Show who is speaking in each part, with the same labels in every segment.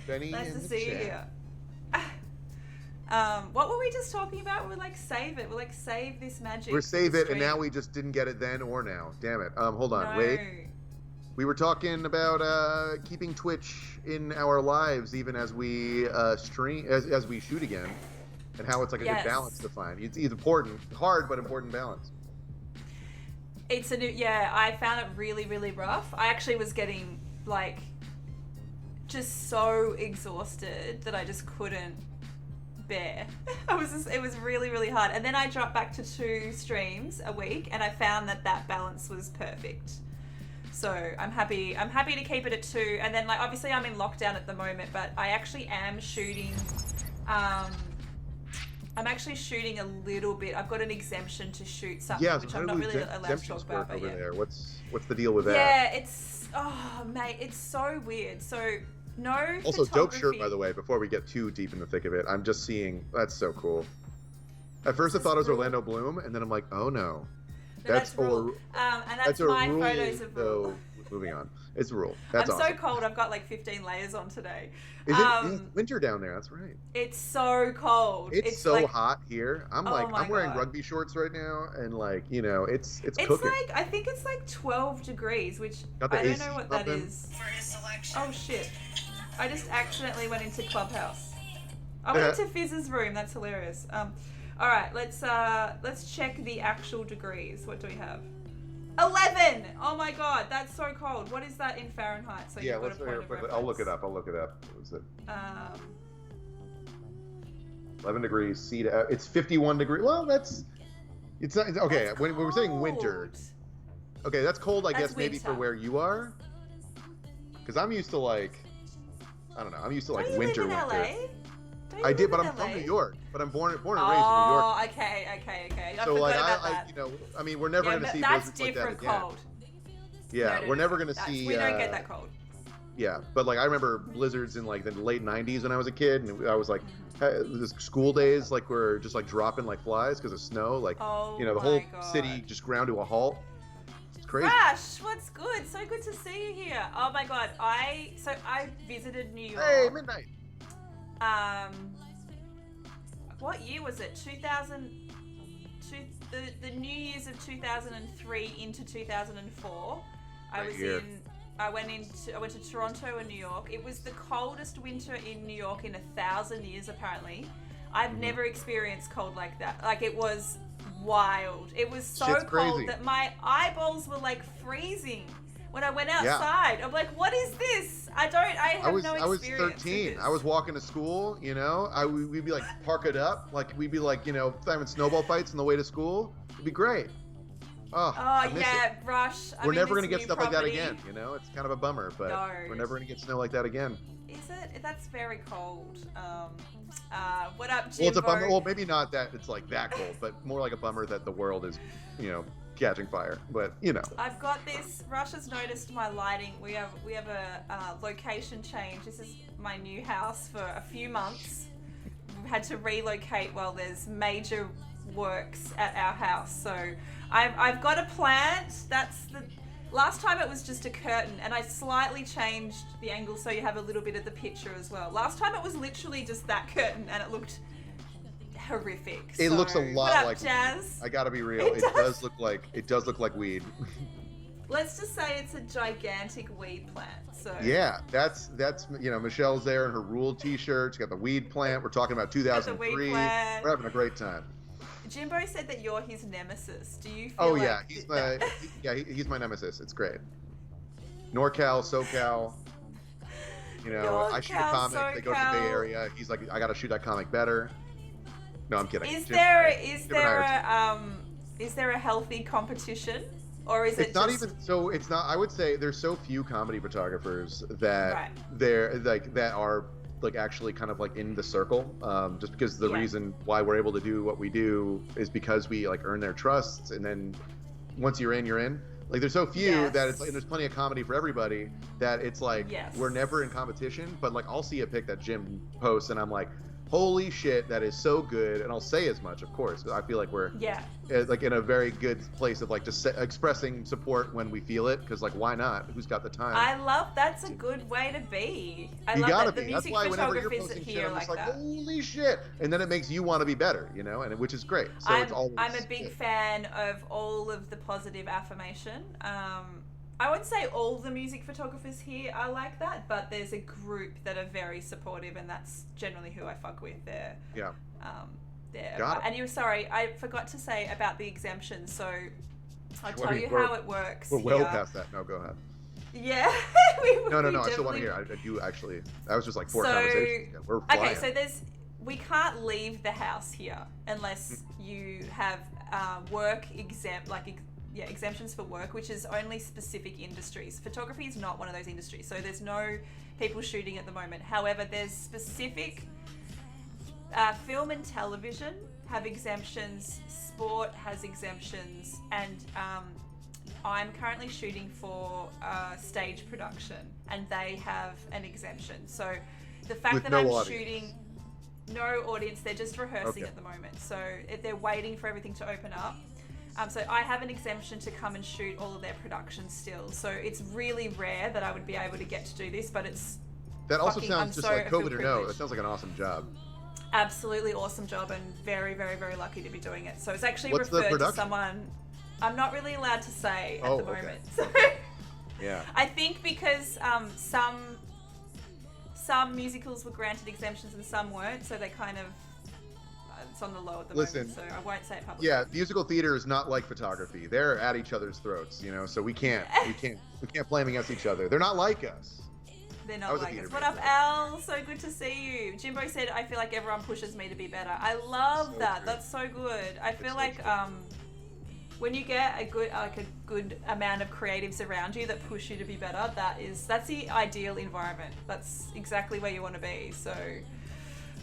Speaker 1: Benny
Speaker 2: Nice
Speaker 1: in
Speaker 2: to
Speaker 1: the
Speaker 2: see you
Speaker 1: chat.
Speaker 2: here. What were we just talking about? We're like, save it. We're like, save this magic.
Speaker 1: We're
Speaker 2: for
Speaker 1: save
Speaker 2: the
Speaker 1: it, and now
Speaker 2: stream.
Speaker 1: we just didn't get it then or now. Damn it. Hold on.
Speaker 2: No.
Speaker 1: Wait. We were talking about keeping Twitch in our lives even as we stream, as we shoot again, and how it's like a good balance to find. It's important, hard but important balance.
Speaker 2: It's a new, yeah, I found it really, really rough. I actually was getting like just so exhausted that I just couldn't bear. It was really, really hard. And then I dropped back to 2 streams a week, and I found that balance was perfect. So I'm happy to keep it at 2. And then, like, obviously I'm in lockdown at the moment, but I actually am shooting. I'm actually shooting a little bit. I've got an exemption to shoot something, which I'm not really allowed to talk about. But
Speaker 1: over
Speaker 2: yeah.
Speaker 1: there. What's the deal with that?
Speaker 2: Yeah, mate, it's so weird. So no.
Speaker 1: Also, dope shirt, by the way. Before we get too deep in the thick of it, I'm just seeing that's so cool. At first, I thought it was Orlando Bloom, and then I'm like, oh no. That's
Speaker 2: Rule. And that's my
Speaker 1: rule,
Speaker 2: photos of Rule.
Speaker 1: Moving on. It's a rule.
Speaker 2: I'm
Speaker 1: That's awesome.
Speaker 2: so cold. I've got like 15 layers on today.
Speaker 1: It's winter down there. That's right.
Speaker 2: It's so cold.
Speaker 1: It's so
Speaker 2: like,
Speaker 1: hot here. I'm wearing rugby shorts right now, and like it's cooking.
Speaker 2: Like I think it's like 12 degrees, which I don't know what that is.
Speaker 3: For his selection.
Speaker 2: Oh shit! I just accidentally went into Clubhouse. I went into Fizz's room. That's hilarious. All right, let's check the actual degrees. What do we have? 11! Oh my god, that's so cold. What is that in Fahrenheit? So
Speaker 1: yeah, let's I'll look it up. What was it? 11 degrees C to it's 51 degrees. Well, it's not okay.
Speaker 2: That's
Speaker 1: when we're saying winter,
Speaker 2: cold.
Speaker 1: okay, that's cold. I
Speaker 2: That's
Speaker 1: guess maybe
Speaker 2: winter.
Speaker 1: for where you are, because I'm used to like I don't know. I'm used to like
Speaker 2: Don't you
Speaker 1: winter.
Speaker 2: live in
Speaker 1: winter.
Speaker 2: LA? Don't
Speaker 1: I
Speaker 2: you
Speaker 1: did,
Speaker 2: live
Speaker 1: but
Speaker 2: in
Speaker 1: I'm from
Speaker 2: LA?
Speaker 1: New York. But I'm born and raised in New York.
Speaker 2: Oh, okay. I
Speaker 1: So like
Speaker 2: forgot about that.
Speaker 1: you know, I mean, we're never gonna see
Speaker 2: that's
Speaker 1: blizzards like that
Speaker 2: different
Speaker 1: again.
Speaker 2: cold.
Speaker 1: Yeah,
Speaker 2: No,
Speaker 1: we're never gonna see.
Speaker 2: We don't get that cold.
Speaker 1: Yeah, but like I remember blizzards in like the late '90s when I was a kid, and I was like, the school days like were just like dropping like flies because of snow. Like,
Speaker 2: Oh,
Speaker 1: the
Speaker 2: my
Speaker 1: whole
Speaker 2: God.
Speaker 1: city just ground to a halt. It's crazy.
Speaker 2: Rash, what's good? So good to see you here. Oh my god, I visited New York.
Speaker 1: Hey, midnight.
Speaker 2: What year was it? 2000. The New Year's of 2003 into 2004. I went to Toronto and New York. It was the coldest winter in New York in 1,000 years, apparently. I've never experienced cold like that. Like, it was wild. It was so
Speaker 1: Shit's
Speaker 2: cold
Speaker 1: crazy.
Speaker 2: that my eyeballs were like freezing when I went outside. I'm like, what is this? I have no experience.
Speaker 1: I was 13.
Speaker 2: with this.
Speaker 1: I was walking to school. We'd be like park it up. Like we'd be like having snowball fights on the way to school. It'd be great. Oh
Speaker 2: yeah,
Speaker 1: it.
Speaker 2: Rush.
Speaker 1: We're never
Speaker 2: going to
Speaker 1: get stuff like that again. It's kind of a bummer, but we're never gonna get snow like that again.
Speaker 2: Is it? That's very cold. What up, Jimbo?
Speaker 1: Well, it's a bummer. Well, maybe not that it's like that cold, but more like a bummer that the world is, catching fire. But
Speaker 2: I've got this. Rush has noticed my lighting. We have a location change. This is my new house for a few months. We've had to relocate while there's major works at our house. So I've got a plant. That's the last time it was just a curtain, and I slightly changed the angle so you have a little bit of the picture as well. Last time it was literally just that curtain, and it looked horrific.
Speaker 1: It looks a lot
Speaker 2: what up,
Speaker 1: like
Speaker 2: Jazz.
Speaker 1: weed. I gotta be real. It does look like weed.
Speaker 2: Let's just say it's a gigantic weed plant. So
Speaker 1: yeah, that's Michelle's there in her Rule T-shirt. She's got the weed plant. We're talking about 2003. We're having a great time.
Speaker 2: Jimbo said that you're his nemesis. Do you feel
Speaker 1: Oh
Speaker 2: like
Speaker 1: yeah, he's my nemesis. It's great. NorCal, SoCal. I shoot a comic. They go to the Bay Area. He's like, I gotta shoot that comic better. No, I'm kidding.
Speaker 2: Is there a healthy competition, or is it?
Speaker 1: It's not even. So it's not. I would say there's so few comedy photographers that they're like that are like actually kind of like in the circle. Just because the reason why we're able to do what we do is because we like earn their trust, and then once you're in, you're in. Like there's so few that it's like, and there's plenty of comedy for everybody that it's like we're never in competition. But like I'll see a pic that Jim posts, and I'm like, holy shit, that is so good. And I'll say as much, of course. I feel like we're like in a very good place of like just expressing support when we feel it, because like, why not? Who's got the time?
Speaker 2: I love that's a good way to be.
Speaker 1: You
Speaker 2: love
Speaker 1: gotta
Speaker 2: that. The
Speaker 1: be. That's
Speaker 2: music
Speaker 1: why whenever you're
Speaker 2: photographers
Speaker 1: posting shit,
Speaker 2: here
Speaker 1: I'm just like,
Speaker 2: that.
Speaker 1: holy shit, and then it makes you want to be better, you know, and which is great. So it's always
Speaker 2: I'm a big fan of all of the positive affirmation. I would say all the music photographers here are like that, but there's a group that are very supportive, and that's generally who I fuck with. They're and you were sorry, I forgot to say about the exemptions. So I'll tell you how it works.
Speaker 1: We're well past that. No, go ahead.
Speaker 2: Yeah.
Speaker 1: No. I still want to hear. I do actually. That was just like 4 conversations. Yeah, we're flying.
Speaker 2: Okay, so we can't leave the house here unless you have work exemptions for work, which is only specific industries. Photography is not one of those industries, so there's no people shooting at the moment. However, there's specific film and television have exemptions, sport has exemptions, and I'm currently shooting for stage production, and they have an exemption. So the fact that I'm shooting no audience, they're just rehearsing at the moment. So they're waiting for everything to open up. So I have an exemption to come and shoot all of their production still. So it's really rare that I would be able to get to do this, but it's
Speaker 1: that also sounds just like COVID or no. That sounds like an awesome job.
Speaker 2: Absolutely awesome job, and very, very, very lucky to be doing it. So it's actually referred to someone I'm not really allowed to say at the moment. So
Speaker 1: yeah.
Speaker 2: I think because some musicals were granted exemptions and some weren't, so they kind of it's on the low at the moment, so I won't say it publicly.
Speaker 1: Yeah, musical theater is not like photography. They're at each other's throats, you know, so we can't play them against each other. They're not like us.
Speaker 2: They're not like us. What up, Al? So good to see you. Jimbo said, I feel like everyone pushes me to be better. I love that. True. That's so good. I feel like when you get a good amount of creatives around you that push you to be better, that's the ideal environment. That's exactly where you want to be. So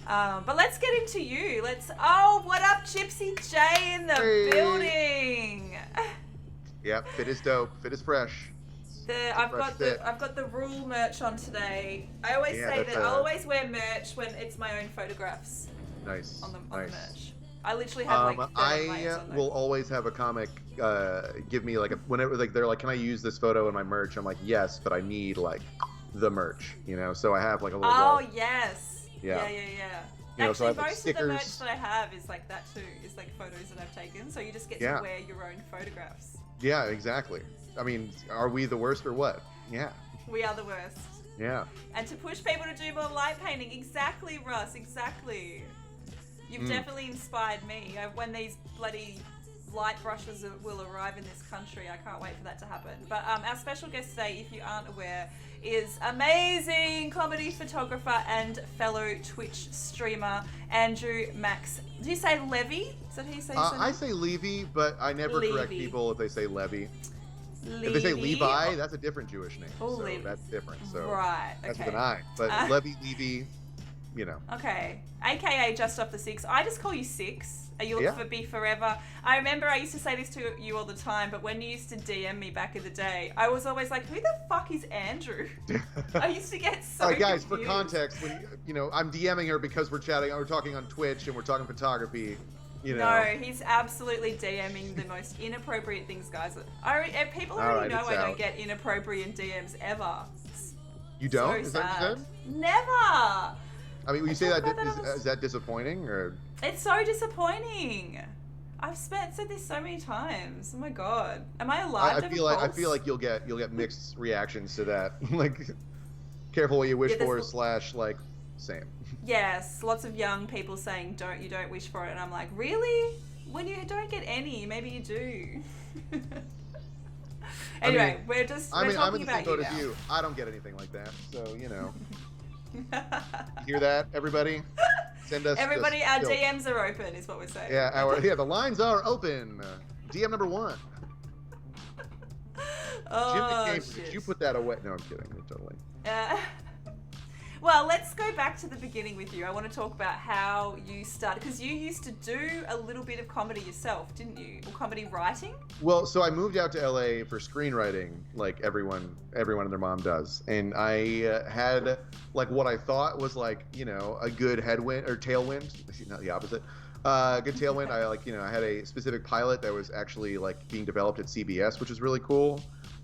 Speaker 2: but let's get into you. What up, Gypsy J in the building?
Speaker 1: Yeah, fit is dope. Fit is fresh.
Speaker 2: I've got the Rule merch on today. I always say that I'll always wear merch when it's my own photographs.
Speaker 1: Nice.
Speaker 2: On the merch. I literally have like 30 layers on there.
Speaker 1: Will always have a comic give me like whenever like they're like, can I use this photo in my merch? I'm like, yes, but I need like the merch, you know. So I have like a little.
Speaker 2: Oh yes. Yeah.
Speaker 1: You know,
Speaker 2: actually,
Speaker 1: so
Speaker 2: most of the merch that I have is like that too. Is like photos that I've taken. So you just get to wear your own photographs.
Speaker 1: Yeah, exactly. I mean, are we the worst or what? Yeah.
Speaker 2: We are the worst.
Speaker 1: Yeah.
Speaker 2: And to push people to do more light painting. Exactly, Russ. Exactly. You've definitely inspired me. When these bloody light brushes will arrive in this country, I can't wait for that to happen. But our special guest today, if you aren't aware, is amazing comedy photographer and fellow Twitch streamer Andrew Max. Do you say Levy? Is that how you say it?
Speaker 1: I say Levy, but I never correct people if they say Levy. If they say Levi, that's a different Jewish name.
Speaker 2: Oh,
Speaker 1: so
Speaker 2: Levy.
Speaker 1: That's different. So
Speaker 2: right.
Speaker 1: that's with an I. But Levy, you know.
Speaker 2: Okay. AKA just off the six. I just call you Six. You'll be forever. I remember I used to say this to you all the time, but when you used to DM me back in the day, I was always like, who the fuck is Andrew? I used to get so
Speaker 1: guys,
Speaker 2: confused.
Speaker 1: for context, when I'm DMing her because we're talking on Twitch and we're talking photography. You know.
Speaker 2: No, he's absolutely DMing the most inappropriate things, guys. People already know I don't get inappropriate DMs ever.
Speaker 1: You don't?
Speaker 2: So
Speaker 1: is that what you said?
Speaker 2: Never.
Speaker 1: I mean, when you say that, is that disappointing or?
Speaker 2: It's so disappointing. I've said this so many times. Oh my god, am I allowed to?
Speaker 1: I feel like you'll get mixed reactions to that. Like, careful what you wish for / like same.
Speaker 2: Yes, lots of young people saying you don't wish for it, and I'm like, really? When you don't get any, maybe you do. Anyway, we're talking
Speaker 1: I'm in the
Speaker 2: about
Speaker 1: same boat as you. I don't get anything like that, so you know. You hear that, everybody? Send us.
Speaker 2: Everybody, our DMs are open, is what we're saying.
Speaker 1: Yeah, the lines are open. DM number 1.
Speaker 2: Oh,
Speaker 1: Jim, did you put that away? No, I'm kidding. Totally.
Speaker 2: Well, let's go back to the beginning with you. I want to talk about how you started, because you used to do a little bit of comedy yourself, didn't you? Or comedy writing?
Speaker 1: Well, so I moved out to LA for screenwriting, like everyone and their mom does. And I had like what I thought was like, you know, a good headwind or tailwind, not the opposite. Good tailwind. I had a specific pilot that was actually like being developed at CBS, which is really cool.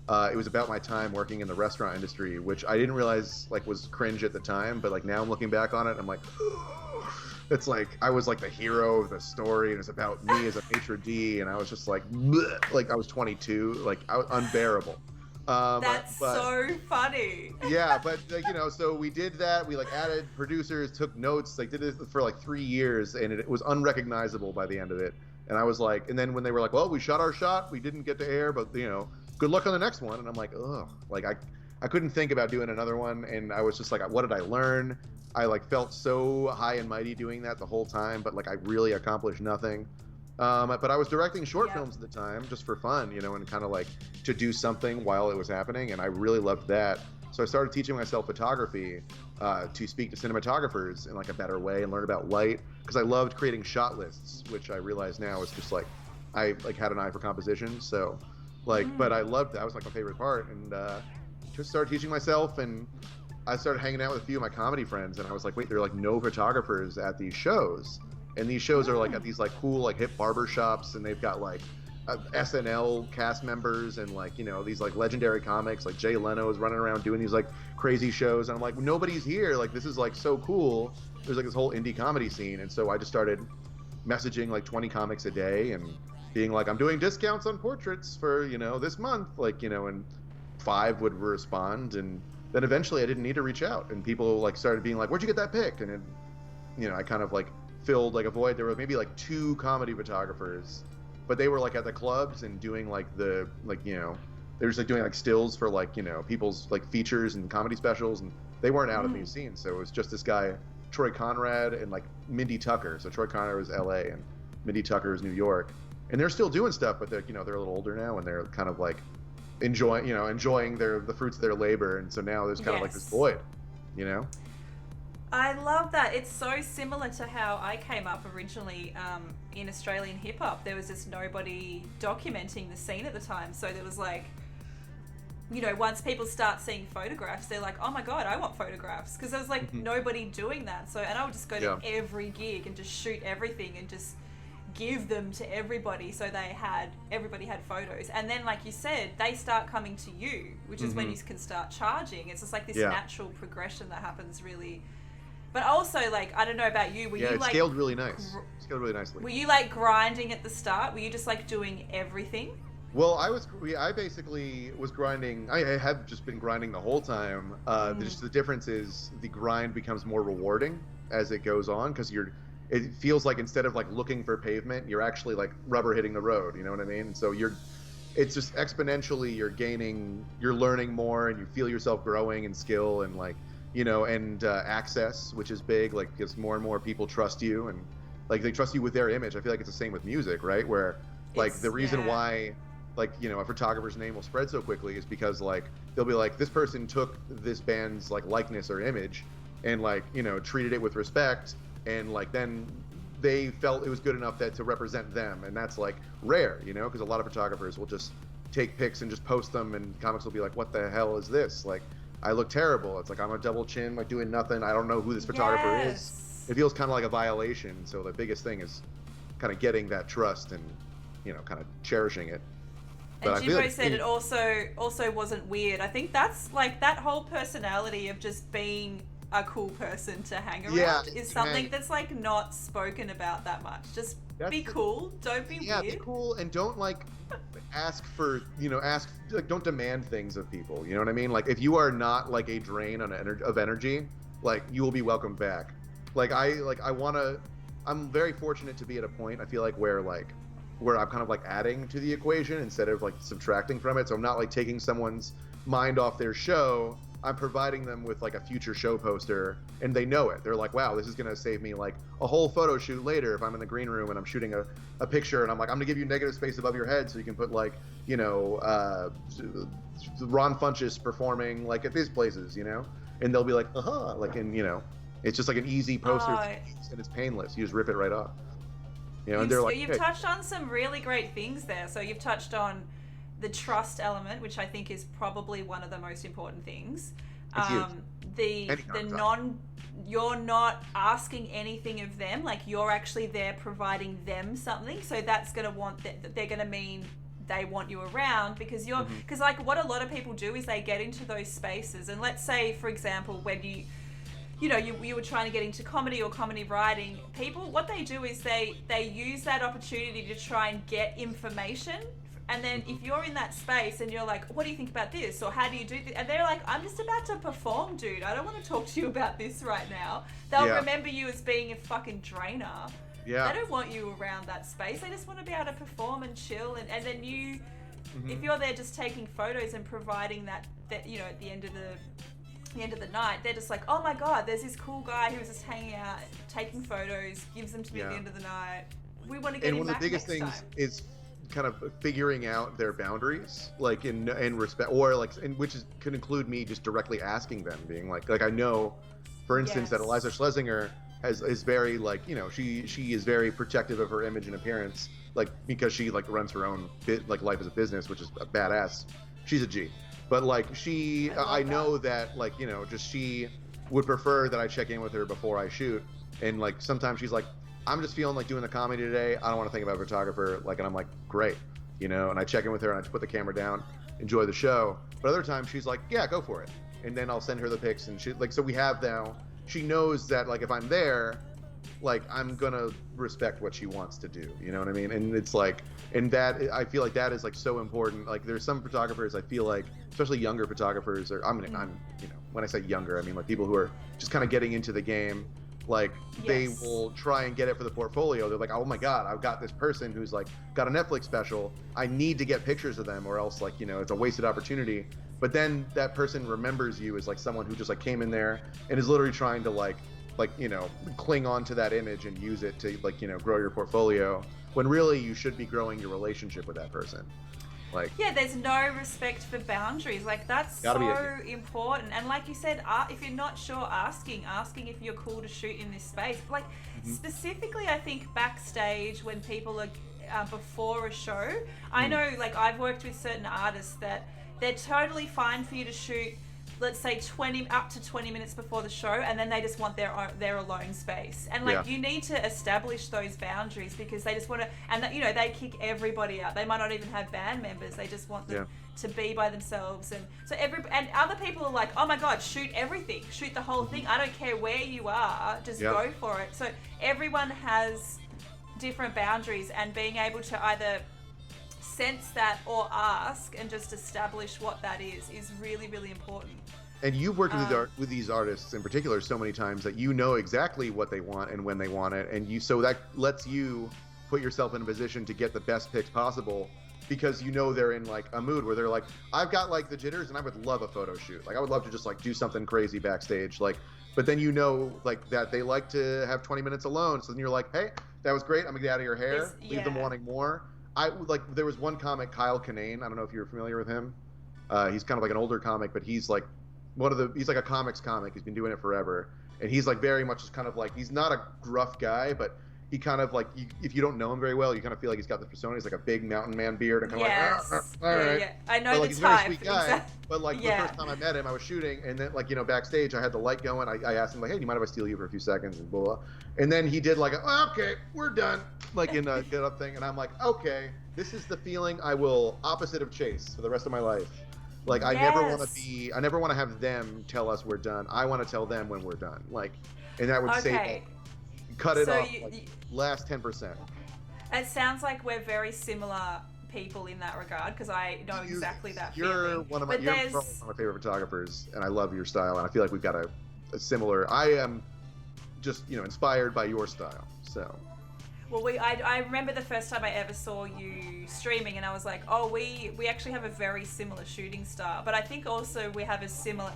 Speaker 1: It was about my time working in the restaurant industry, which I didn't realize like was cringe at the time, but like now I'm looking back on it, I'm like, it's like I was like the hero of the story, and it's about me as a maitre d', and I was just like, bleh, like I was 22, like unbearable.
Speaker 2: That's so funny.
Speaker 1: Yeah, but like, you know, so we did that. We like added producers, took notes, like did it for like 3 years, and it was unrecognizable by the end of it. And I was like, and then when they were like, well, we shot our shot, we didn't get to air, but you know, good luck on the next one. And I'm like, ugh, like I couldn't think about doing another one. And I was just like, what did I learn? I like felt so high and mighty doing that the whole time, but like I really accomplished nothing. But I was directing short films at the time just for fun, you know, and kind of like to do something while it was happening. And I really loved that. So I started teaching myself photography to speak to cinematographers in like a better way and learn about light, because I loved creating shot lists, which I realize now is just like I like had an eye for composition. So like, but I loved that. Was like my favorite part. And just started teaching myself, and I started hanging out with a few of my comedy friends, and I was like, wait, there are like no photographers at these shows. And these shows are like at these like cool like hip barber shops, and they've got like SNL cast members and like, you know, these like legendary comics like Jay Leno is running around doing these like crazy shows, and I'm like, nobody's here, like this is like so cool. There's like this whole indie comedy scene. And so I just started messaging like 20 comics a day and being like, I'm doing discounts on portraits for, you know, this month, like, you know, and 5 would respond. And then eventually I didn't need to reach out, and people like started being like, where'd you get that pic? And it, you know, I kind of like filled like a void. There were maybe like 2 comedy photographers, but they were like at the clubs and doing like the, like, you know, they were just like doing like stills for like, you know, people's like features and comedy specials, and they weren't out of these scenes. So it was just this guy, Troy Conrad, and like Mindy Tucker. So Troy Conrad was LA and Mindy Tucker is New York, and they're still doing stuff, but they're, you know, they're a little older now, and they're kind of like enjoying the fruits of their labor. And so now there's kind of like this void, you know.
Speaker 2: I love that. It's so similar to how I came up originally in Australian hip hop. There was just nobody documenting the scene at the time. So there was like, you know, once people start seeing photographs, they're like, oh my God, I want photographs. Because there was like nobody doing that. So, and I would just go to every gig and just shoot everything and just give them to everybody, so everybody had photos. And then, like you said, they start coming to you, which is when you can start charging. It's just like this natural progression that happens, really. But also, like, I don't know about you, were you like...
Speaker 1: scaled really nice. Scaled really nicely.
Speaker 2: Were you like grinding at the start? Were you just like doing everything?
Speaker 1: Well, I basically was grinding. I have just been grinding the whole time. Just the difference is the grind becomes more rewarding as it goes on, because it feels like instead of like looking for pavement, you're actually like rubber hitting the road. You know what I mean? And so it's just exponentially you're learning more, and you feel yourself growing in skill and like, you know, and access, which is big, like, because more and more people trust you, and like they trust you with their image. I feel like it's the same with music, right? Where like the reason why, like, you know, a photographer's name will spread so quickly is because like they'll be like, this person took this band's like likeness or image and like, you know, treated it with respect, and like then they felt it was good enough to represent them. And that's like rare, you know, because a lot of photographers will just take pics and just post them, and comics will be like, what the hell is this? Like, I look terrible. It's like I'm a double chin, like doing nothing. I don't know who this photographer is. It feels kind of like a violation. So the biggest thing is kind of getting that trust and, you know, kind of cherishing it.
Speaker 2: But and Jimbo said it also wasn't weird. I think that's like that whole personality of just being a cool person to hang around is something that's like not spoken about that much. Just be cool. Don't be weird.
Speaker 1: Yeah, be cool, and don't like don't demand things of people. You know what I mean? Like, if you are not like a drain of energy, like, you will be welcomed back. I'm very fortunate to be at a point, I feel like, where I'm kind of like adding to the equation instead of like subtracting from it. So I'm not like taking someone's mind off their show. I'm providing them with like a future show poster, and they know it. They're like, wow, this is going to save me like a whole photo shoot later if I'm in the green room and I'm shooting a picture, and I'm like, I'm going to give you negative space above your head so you can put like, you know, Ron Funches performing like at these places, you know? And they'll be like, like, and, you know, It's just like an easy poster, and it's painless. You just rip it right off. You know, and they're like,
Speaker 2: you've touched on some really great things there. So you've touched on the trust element, which I think is probably one of the most important things. You're not asking anything of them. Like, you're actually there providing them something. So that's going to they're going to mean they want you around, because because like what a lot of people do is they get into those spaces. And let's say, for example, when you were trying to get into comedy or comedy writing, people, what they do is they use that opportunity to try and get information. And then if you're in that space and you're like, what do you think about this? Or how do you do this? And they're like, I'm just about to perform, dude. I don't want to talk to you about this right now. They'll remember you as being a fucking drainer. Yeah. They don't want you around that space. They just want to be able to perform and chill. And then you, if you're there just taking photos and providing that at the end of the night, they're just like, oh my God, there's this cool guy who's just hanging out, taking photos, gives them to me at the end of the night. We want to get him back next time. And one of the biggest things is kind of figuring out their boundaries, like in respect, or like, which can include me just directly asking them, being like I know, for instance, that Eliza Schlesinger is very like, she is very protective of her image and appearance, like because she like runs her own life as a business, which is a badass. She's a G. But like I know that like, just she would prefer that I check in with her before I shoot. And like sometimes she's like, I'm just feeling like doing the comedy today. I don't want to think about a photographer. Like, and I'm like, great, and I check in with her and I just put the camera down, enjoy the show. But other times she's like, yeah, go for it. And then I'll send her the pics, and she like, so we have now, she knows that like if I'm there, like I'm gonna respect what she wants to do. You know what I mean? And it's like, and that, I feel like that is like so important. Like there's some photographers, I feel like, especially younger photographers, or I'm when I say younger, I mean like people who are just kind of getting into the game. Like they will try and get it for the portfolio. They're like, oh my God, I've got this person who's like got a Netflix special. I need to get pictures of them, or else like, it's a wasted opportunity. But then that person remembers you as like someone who just like came in there and is literally trying to like cling on to that image and use it to like, grow your portfolio, when really you should be growing your relationship with that person. Like, there's no respect for boundaries. Like, that's so important. And like you said, if you're not sure, asking if you're cool to shoot in this space. Like, specifically, I think backstage when people are before a show, I know, like, I've worked with certain artists that they're totally fine for you to shoot, let's say 20 minutes before the show, and then they just want their alone space. And like, you need to establish those boundaries, because they just want to, and they kick everybody out. They might not even have band members. They just want them to be by themselves. And so and other people are like, oh my God, shoot everything, shoot the whole thing. I don't care where you are, just go for it. So everyone has different boundaries, and being able to either sense that or ask and just establish what that is really, really important.
Speaker 1: And you've worked with these artists in particular so many times that you know exactly what they want and when they want it, and so that lets you put yourself in a position to get the best pics possible, because they're in like a mood where they're like, I've got like the jitters and I would love a photo shoot. Like I would love to just like do something crazy backstage, like, but then like that they like to have 20 minutes alone. So then you're like, hey, that was great. I'm gonna get out of your hair. Leave them wanting more. There was one comic, Kyle Kinane. I don't know if you're familiar with him. He's kind of like an older comic, but he's like he's like a comics comic. He's been doing it forever. And he's like very much just kind of like, he's not a gruff guy, but he kind of like, if you don't know him very well, you kind of feel like he's got this persona. He's like a big mountain man beard and kind of like, all right.
Speaker 2: Yeah. I know,
Speaker 1: but, like,
Speaker 2: the
Speaker 1: he's
Speaker 2: type.
Speaker 1: a very sweet guy. But like the first time I met him, I was shooting, and then like, backstage I had the light going. I asked him like, hey, do you mind if I steal you for a few seconds, and blah, blah. And then he did like, okay, we're done. Like in a get up thing. And I'm like, okay, this is the feeling I will opposite of chase for the rest of my life. Like I never want to have them tell us we're done. I want to tell them when we're done. Like, and that would say, cut it off, last 10%.
Speaker 2: It sounds like we're very similar people in that regard, because I know exactly that feeling.
Speaker 1: You're one of my favorite photographers, and I love your style, and I feel like we've got a similar. I am just inspired by your style. So.
Speaker 2: Well, I remember the first time I ever saw you streaming, and I was like, oh, we actually have a very similar shooting style. But I think also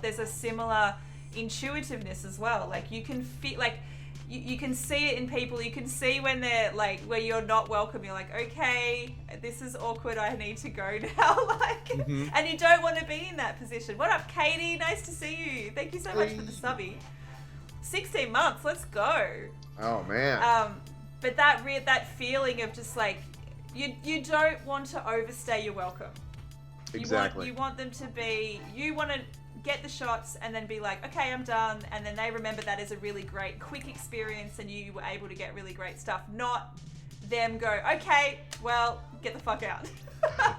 Speaker 2: there's a similar intuitiveness as well. Like you can feel, like you can see it in people. You can see when they're like, where you're not welcome. You're like, okay, this is awkward. I need to go now. Like, and you don't want to be in that position. What up, Katie? Nice to see you. Thank you so much for the subby. 16 months, let's go.
Speaker 1: Oh man.
Speaker 2: But that feeling of just like, you don't want to overstay your welcome.
Speaker 1: Exactly.
Speaker 2: You want them to be, you want to get the shots and then be like, okay, I'm done. And then they remember that as a really great, quick experience and you were able to get really great stuff. Not them go, okay, well, get the fuck out.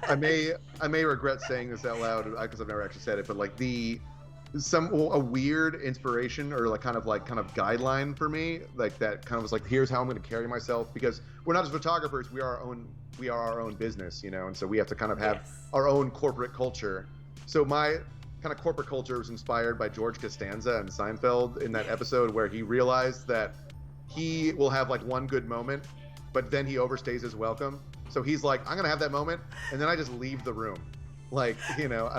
Speaker 1: I may regret saying this out loud because I've never actually said it, but like a weird inspiration or kind of guideline for me, like that kind of was like, here's how I'm going to carry myself, because we're not just photographers, we are our own business, and so we have to kind of have our own corporate culture. So my kind of corporate culture was inspired by George Costanza and Seinfeld in that episode where he realized that he will have like one good moment, but then he overstays his welcome. So he's like, I'm gonna have that moment, and then I just leave the room, and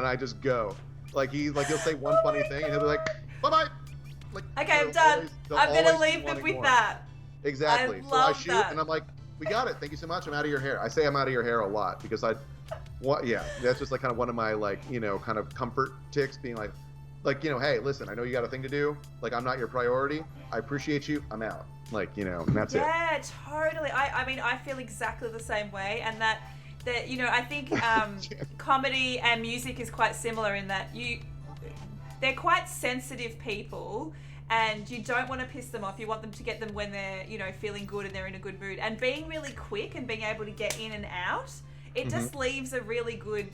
Speaker 1: I just go. He'll say one funny thing, and he'll be like, bye bye.
Speaker 2: Okay, I'm done. I'm gonna leave them with that.
Speaker 1: Exactly. So I shoot, and I'm like, we got it. Thank you so much. I'm out of your hair. I say I'm out of your hair a lot because that's just like kind of one of my kind of comfort ticks, being like, hey, listen, I know you got a thing to do. Like, I'm not your priority. I appreciate you. I'm out. And that's it.
Speaker 2: Yeah, totally. I mean, I feel exactly the same way, and that I think comedy and music is quite similar in that they're quite sensitive people, and you don't want to piss them off. You want them to get them when they're feeling good and they're in a good mood. And being really quick and being able to get in and out, it just leaves a really good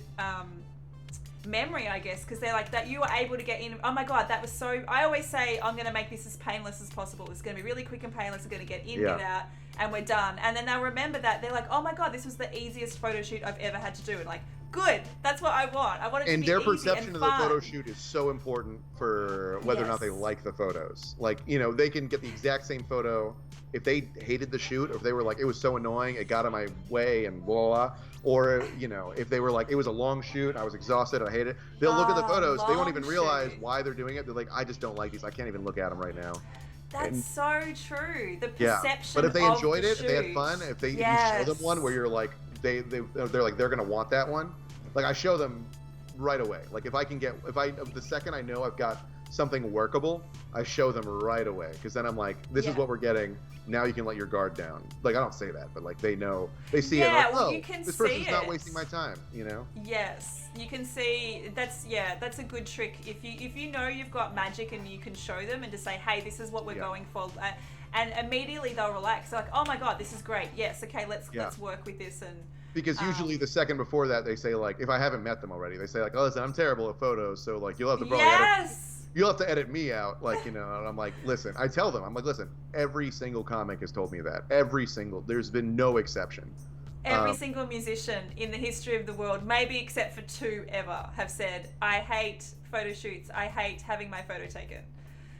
Speaker 2: memory, I guess, because they're like that you were able to get in. Oh my god, that was so. I always say I'm going to make this as painless as possible. It's going to be really quick and painless. I'm going to get in, get out, and we're done. And then they'll remember that. They're like, oh my god, this was the easiest photo shoot I've ever had to do. And like, good, that's what I want. I want it to be easy and fun. And their perception of the
Speaker 1: photo shoot is so important for whether or not they like the photos. They can get the exact same photo if they hated the shoot, or if they were like, it was so annoying, it got in my way, and blah, blah, blah. Or, if they were like, it was a long shoot, I was exhausted, I hate it. They'll look at the photos, they won't even realize why they're doing it. They're like, I just don't like these. I can't even look at them right now.
Speaker 2: That's so true. The perception.
Speaker 1: But if they enjoyed it,
Speaker 2: shoot.
Speaker 1: if they had fun, if you show them one where you're like, they're like, they're gonna want that one. Like, I show them right away. Like, the second I know I've got something workable, I show them right away, because then I'm like, this is what we're getting. Now you can let your guard down. Like, I don't say that, but like, they know, they see it. Like,
Speaker 2: well, you can
Speaker 1: this
Speaker 2: see
Speaker 1: person's not wasting my time.
Speaker 2: Yes, you can see. That's a good trick. If you know you've got magic and you can show them and just say, hey, this is what we're going for, and immediately they'll relax. They're like, oh my god, this is great. Yes, okay, let's work with this. And
Speaker 1: because usually the second before that, they say, like, if I haven't met them already, they say like, oh, listen, I'm terrible at photos, so like, you'll have to probably you'll have to edit me out, and I'm like, listen, I tell them, I'm like, listen, every single comic has told me that. There's been no exception.
Speaker 2: Every single musician in the history of the world, maybe except for 2 ever, have said, I hate photo shoots, I hate having my photo taken.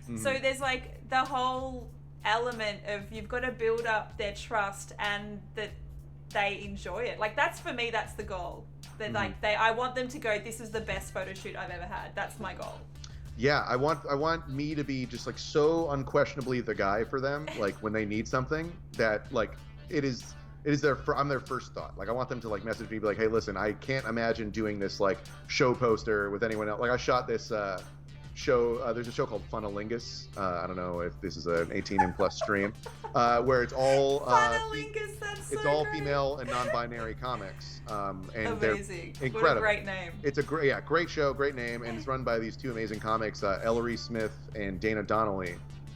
Speaker 2: Mm-hmm. So there's like the whole element of, you've got to build up their trust and that they enjoy it. Like, that's, for me, that's the goal. That I want them to go, this is the best photo shoot I've ever had. That's my goal.
Speaker 1: Yeah, I want me to be just like so unquestionably the guy for them, like when they need something, that like it is I'm their first thought. Like, I want them to like message me, be like, hey, listen, I can't imagine doing this like show poster with anyone else. Like, I shot this show, there's a show called Funnelingus. I don't know if this is an 18 and plus stream, where it's all
Speaker 2: Funnelingus, that's so
Speaker 1: it's all
Speaker 2: great.
Speaker 1: Female and non-binary comics, and
Speaker 2: amazing.
Speaker 1: They're incredible.
Speaker 2: What a great name.
Speaker 1: It's a great show, great name, and it's run by these 2 amazing comics, Ellery Smith and Dana Donnelly,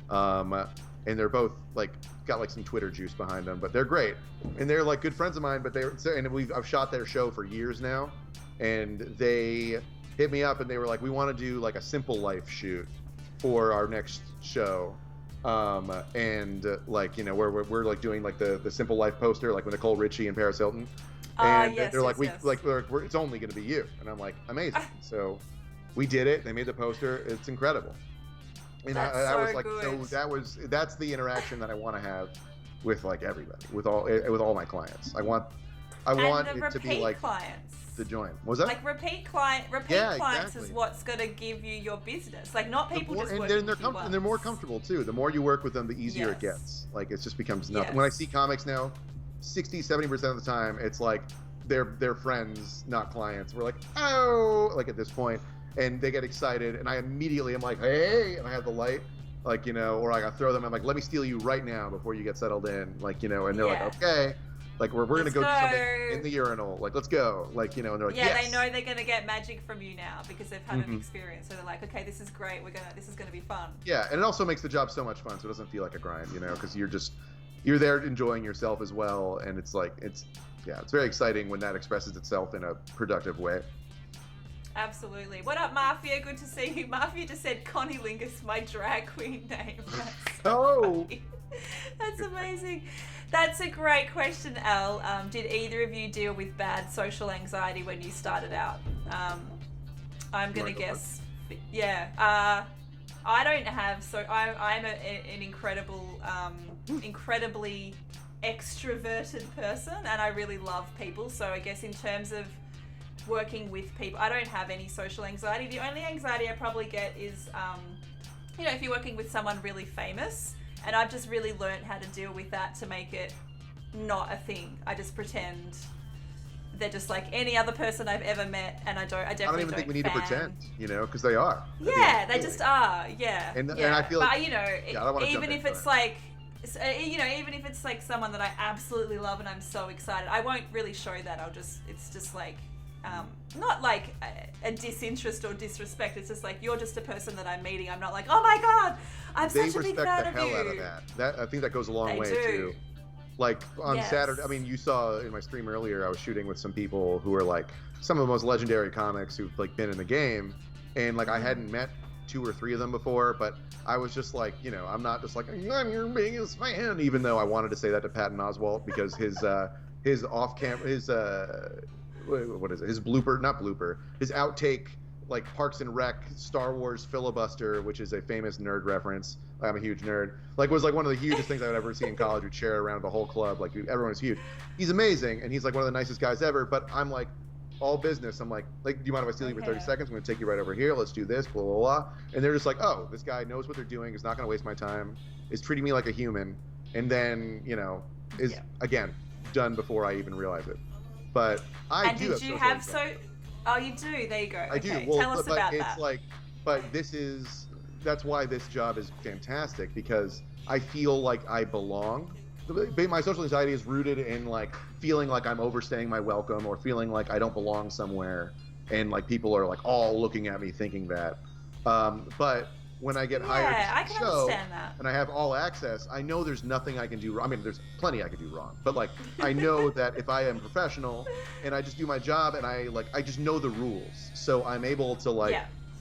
Speaker 1: and they're both like got like some Twitter juice behind them, but they're great, and they're like good friends of mine. But I've shot their show for years now, and they hit me up and they were like, we want to do like a simple life shoot for our next show, and like, where we're like doing like the simple life poster, like with Nicole Richie and Paris Hilton, and they're like, it's only going to be you, and I'm like, amazing. So we did it. They made the poster. It's incredible. And I was like, good. So that's the interaction that I want to have with like everybody, with all my clients. I want it to be like
Speaker 2: clients.
Speaker 1: To join. What was that?
Speaker 2: Like repeat clients exactly. Is what's going to give you your business. Like, not people just working with you once.
Speaker 1: And they're more comfortable too. The more you work with them, the easier it gets. Like, it just becomes nothing. When I see comics now, 60-70% of the time, it's like they're friends, not clients. We're like, oh, like at this point, and they get excited, and I immediately am like, hey, and I have the light, like, you know, or like I throw them, I'm like, let me steal you right now before you get settled in, like, you know, and they're like, okay, like we're gonna go do something in the urinal, like let's go, like, you know, and they're like, yes.
Speaker 2: They know they're gonna get magic from you now because they've had an experience, so they're like, okay, this is great, this is gonna be fun.
Speaker 1: Yeah, and it also makes the job so much fun, so it doesn't feel like a grind, you know, because you're there enjoying yourself as well, and it's like it's very exciting when that expresses itself in a productive way.
Speaker 2: Absolutely. What up, Mafia? Good to see you. Mafia just said Connie Lingus, my drag queen name. That's so funny. That's amazing. That's a great question, Al. Did either of you deal with bad social anxiety when you started out? I'm going to guess. Yeah. I don't have. So I'm an incredibly extroverted person, and I really love people. So I guess in terms of working with people, I don't have any social anxiety. The only anxiety I probably get is, you know, if you're working with someone really famous, and I've just really learned how to deal with that to make it not a thing. I just pretend they're just like any other person I've ever met, and I definitely don't
Speaker 1: even think we need to pretend, you know, because they are.
Speaker 2: Yeah, they just are. Yeah.
Speaker 1: And I feel like,
Speaker 2: but you know, even if it's like, you know, even if it's like someone that I absolutely love and I'm so excited, I won't really show that. It's just like, not like a disinterest or disrespect. It's just like, you're just a person that I'm meeting. I'm not like, oh my god, I'm such a big fan of you. They respect the hell
Speaker 1: out of that. I think that goes a long way too. Like on Saturday, I mean, you saw in my stream earlier, I was shooting with some people who are like some of the most legendary comics who've like been in the game, and like I hadn't met 2 or 3 of them before, but I was just like, you know, I'm not just like, I'm your biggest fan, even though I wanted to say that to Patton Oswalt because his off-camera, what is it? His his outtake, like Parks and Rec Star Wars filibuster, which is a famous nerd reference. I'm a huge nerd. Like, was like one of the hugest things I would ever see in college. We'd share around the whole club. Like, everyone was huge. He's amazing, and he's like one of the nicest guys ever. But I'm like, all business. I'm like, do you mind if I steal you for 30 seconds? I'm going to take you right over here. Let's do this, blah, blah, blah. And they're just like, oh, this guy knows what they're doing. Is not going to waste my time. Is treating me like a human. And then, you know, is, again, done before I even realize it. But I do have social anxiety.
Speaker 2: Oh, you do? There you go.
Speaker 1: I do. Well, tell us about that. It's like, but that's why this job is fantastic, because I feel like I belong. My social anxiety is rooted in like feeling like I'm overstaying my welcome, or feeling like I don't belong somewhere, and like people are like all looking at me thinking that. But when I get hired to the show and I have all access, I know there's nothing I can do wrong. I mean, there's plenty I can do wrong, but like I know that if I am professional and I just do my job and I just know the rules, so I'm able to like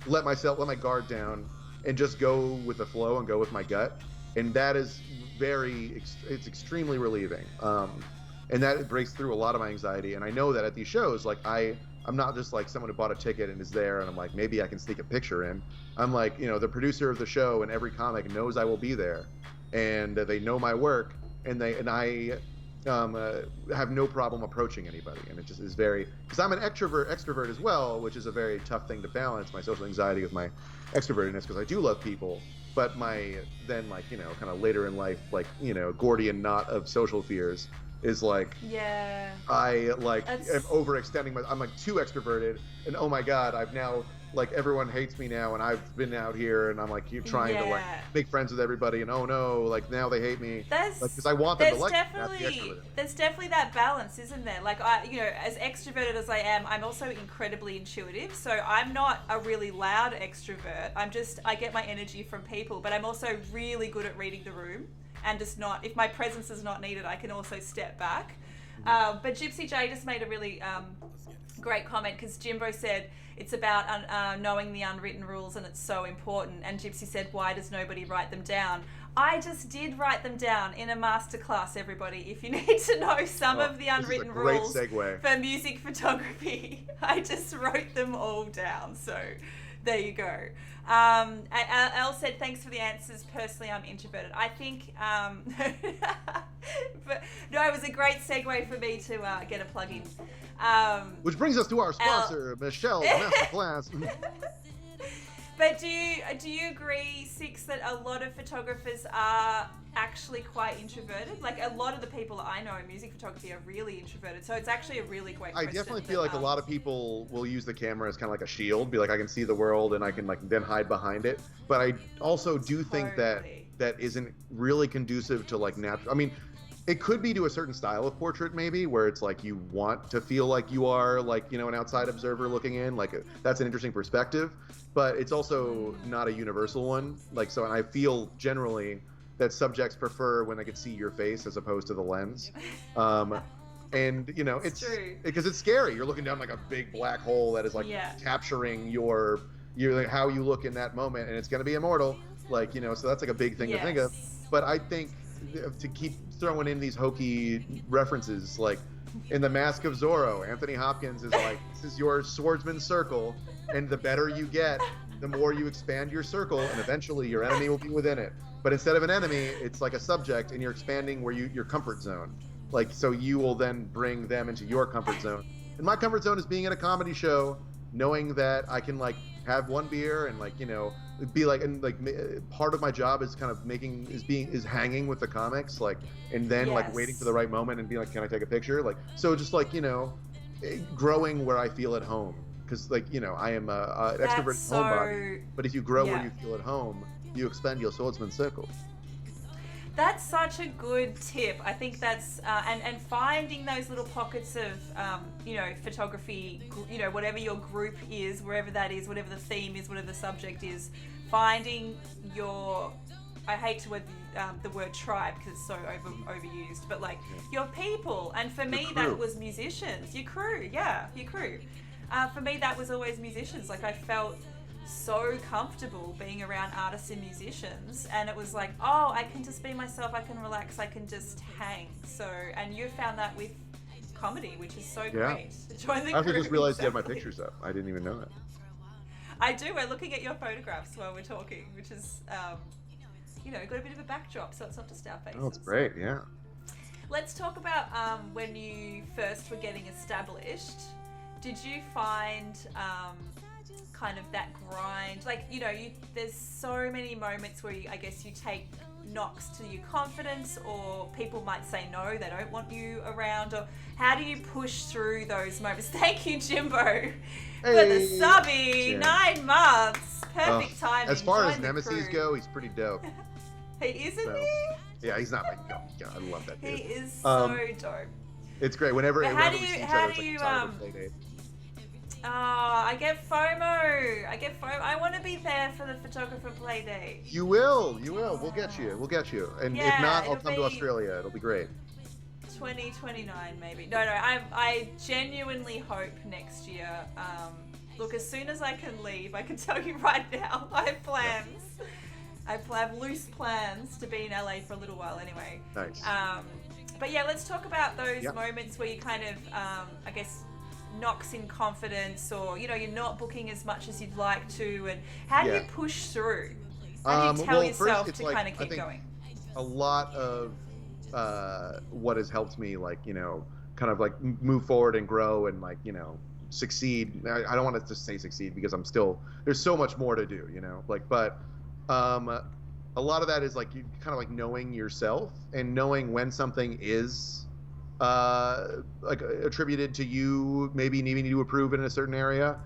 Speaker 1: let my guard down and just go with the flow and go with my gut, and that is it's extremely relieving. And that breaks through a lot of my anxiety. And I know that at these shows, like I'm not just like someone who bought a ticket and is there and I'm like, maybe I can sneak a picture in. I'm like, you know, the producer of the show and every comic knows I will be there, and they know my work, and I have no problem approaching anybody. And it just is very, because I'm an extrovert as well, which is a very tough thing to balance, my social anxiety with my extrovertedness, because I do love people. But then like, you know, kind of later in life, like, you know, Gordian knot of social fears is like, I like am overextending I'm like too extroverted, and oh my god, I've now like everyone hates me now, and I've been out here and I'm like trying to like make friends with everybody, and oh no, like now they hate me, because I want them to like me.
Speaker 2: There's definitely that balance, isn't there? Like you know, as extroverted as I am, I'm also incredibly intuitive, so I'm not a really loud extrovert. I get my energy from people, but I'm also really good at reading the room. And just not, if my presence is not needed, I can also step back. But Gypsy J just made a really great comment, because Jimbo said it's about knowing the unwritten rules, and it's so important. And Gypsy said, why does nobody write them down? I just did write them down in a masterclass, everybody. If you need to know some of the unwritten rules for music photography, I just wrote them all down. So there you go. Elle said, thanks for the answers. Personally, I'm introverted. I think, but no, it was a great segue for me to get a plug in.
Speaker 1: Which brings us to our sponsor, Michelle's Masterclass.
Speaker 2: But do you agree, Six, that a lot of photographers are actually quite introverted? Like a lot of the people I know in music photography are really introverted. So it's actually a really great
Speaker 1: I
Speaker 2: question.
Speaker 1: definitely feel like a lot of people will use the camera as kind of like a shield, be like, I can see the world and I can like then hide behind it. But I also do think that that isn't really conducive to like natural. I mean, it could be to a certain style of portrait maybe, where it's like you want to feel like you are like, you know, an outside observer looking in, like that's an interesting perspective, but it's also not a universal one. Like, so, and I feel generally that subjects prefer when they can see your face as opposed to the lens. And you know, it's because it's scary. You're looking down like a big black hole that is like capturing your like, how you look in that moment, and it's going to be immortal. Like, you know, so that's like a big thing to think of. But I think to keep throwing in these hokey references, like in The Mask of Zorro, Anthony Hopkins is like, this is your swordsman's circle, and the better you get, the more you expand your circle, and eventually your enemy will be within it. But instead of an enemy, it's like a subject, and you're expanding where your comfort zone. Like, so you will then bring them into your comfort zone. And my comfort zone is being at a comedy show, knowing that I can like have one beer and like, you know, be like, and like part of my job is kind of is hanging with the comics, like, and then like waiting for the right moment and be like, can I take a picture? Like, so just like, you know, growing where I feel at home. Cause like, you know, I am an extrovert homebody, but if you grow where you feel at home, you expand your swordsman's circle.
Speaker 2: That's such a good tip. I think that's and finding those little pockets of you know, photography, you know, whatever your group is, wherever that is, whatever the theme is, whatever the subject is, finding your, I hate to the word tribe because it's so overused, but like your people. And for me, that was musicians. Your crew, your crew. For me, that was always musicians. Like I felt so comfortable being around artists and musicians, and it was like, oh, I can just be myself, I can relax, I can just hang. So, and you found that with comedy, which is so great. Join the
Speaker 1: I actually just realized you had my pictures up. I didn't even know that.
Speaker 2: I do. We're looking at your photographs while we're talking, which is you know, got a bit of a backdrop, so it's not just our faces.
Speaker 1: Oh, it's great. Yeah.
Speaker 2: Let's talk about when you first were getting established. Did you find kind of that grind, like, you know, there's so many moments where I guess you take knocks to your confidence, or people might say no, they don't want you around, or how do you push through those moments? Thank you, Jimbo, for the subby. 9 months, perfect timing.
Speaker 1: As far as nemesis go, he's pretty dope.
Speaker 2: He isn't he?
Speaker 1: Yeah, he's not like, I love that dude.
Speaker 2: He is so dope.
Speaker 1: It's great whenever we see each other. It's like a time for play date.
Speaker 2: Oh, I get FOMO. I want to be there for the photographer play date.
Speaker 1: You will. We'll get you. And if not, I'll come to Australia. It'll be great.
Speaker 2: 2029 maybe. No, I genuinely hope next year. Look, as soon as I can leave, I can tell you right now, I have plans. I have loose plans to be in LA for a little while anyway.
Speaker 1: Nice.
Speaker 2: But yeah, let's talk about those moments where you kind of, I guess, knocks in confidence, or, you know, you're not booking as much as you'd like to, and how do you push through? How do you tell yourself to kind of keep going?
Speaker 1: A lot of what has helped me, like, you know, kind of like move forward and grow and, like, you know, succeed. I don't want to just say succeed because there's so much more to do, you know, like, but a lot of that is like you kind of like knowing yourself and knowing when something is like attributed to you maybe needing to approve in a certain area,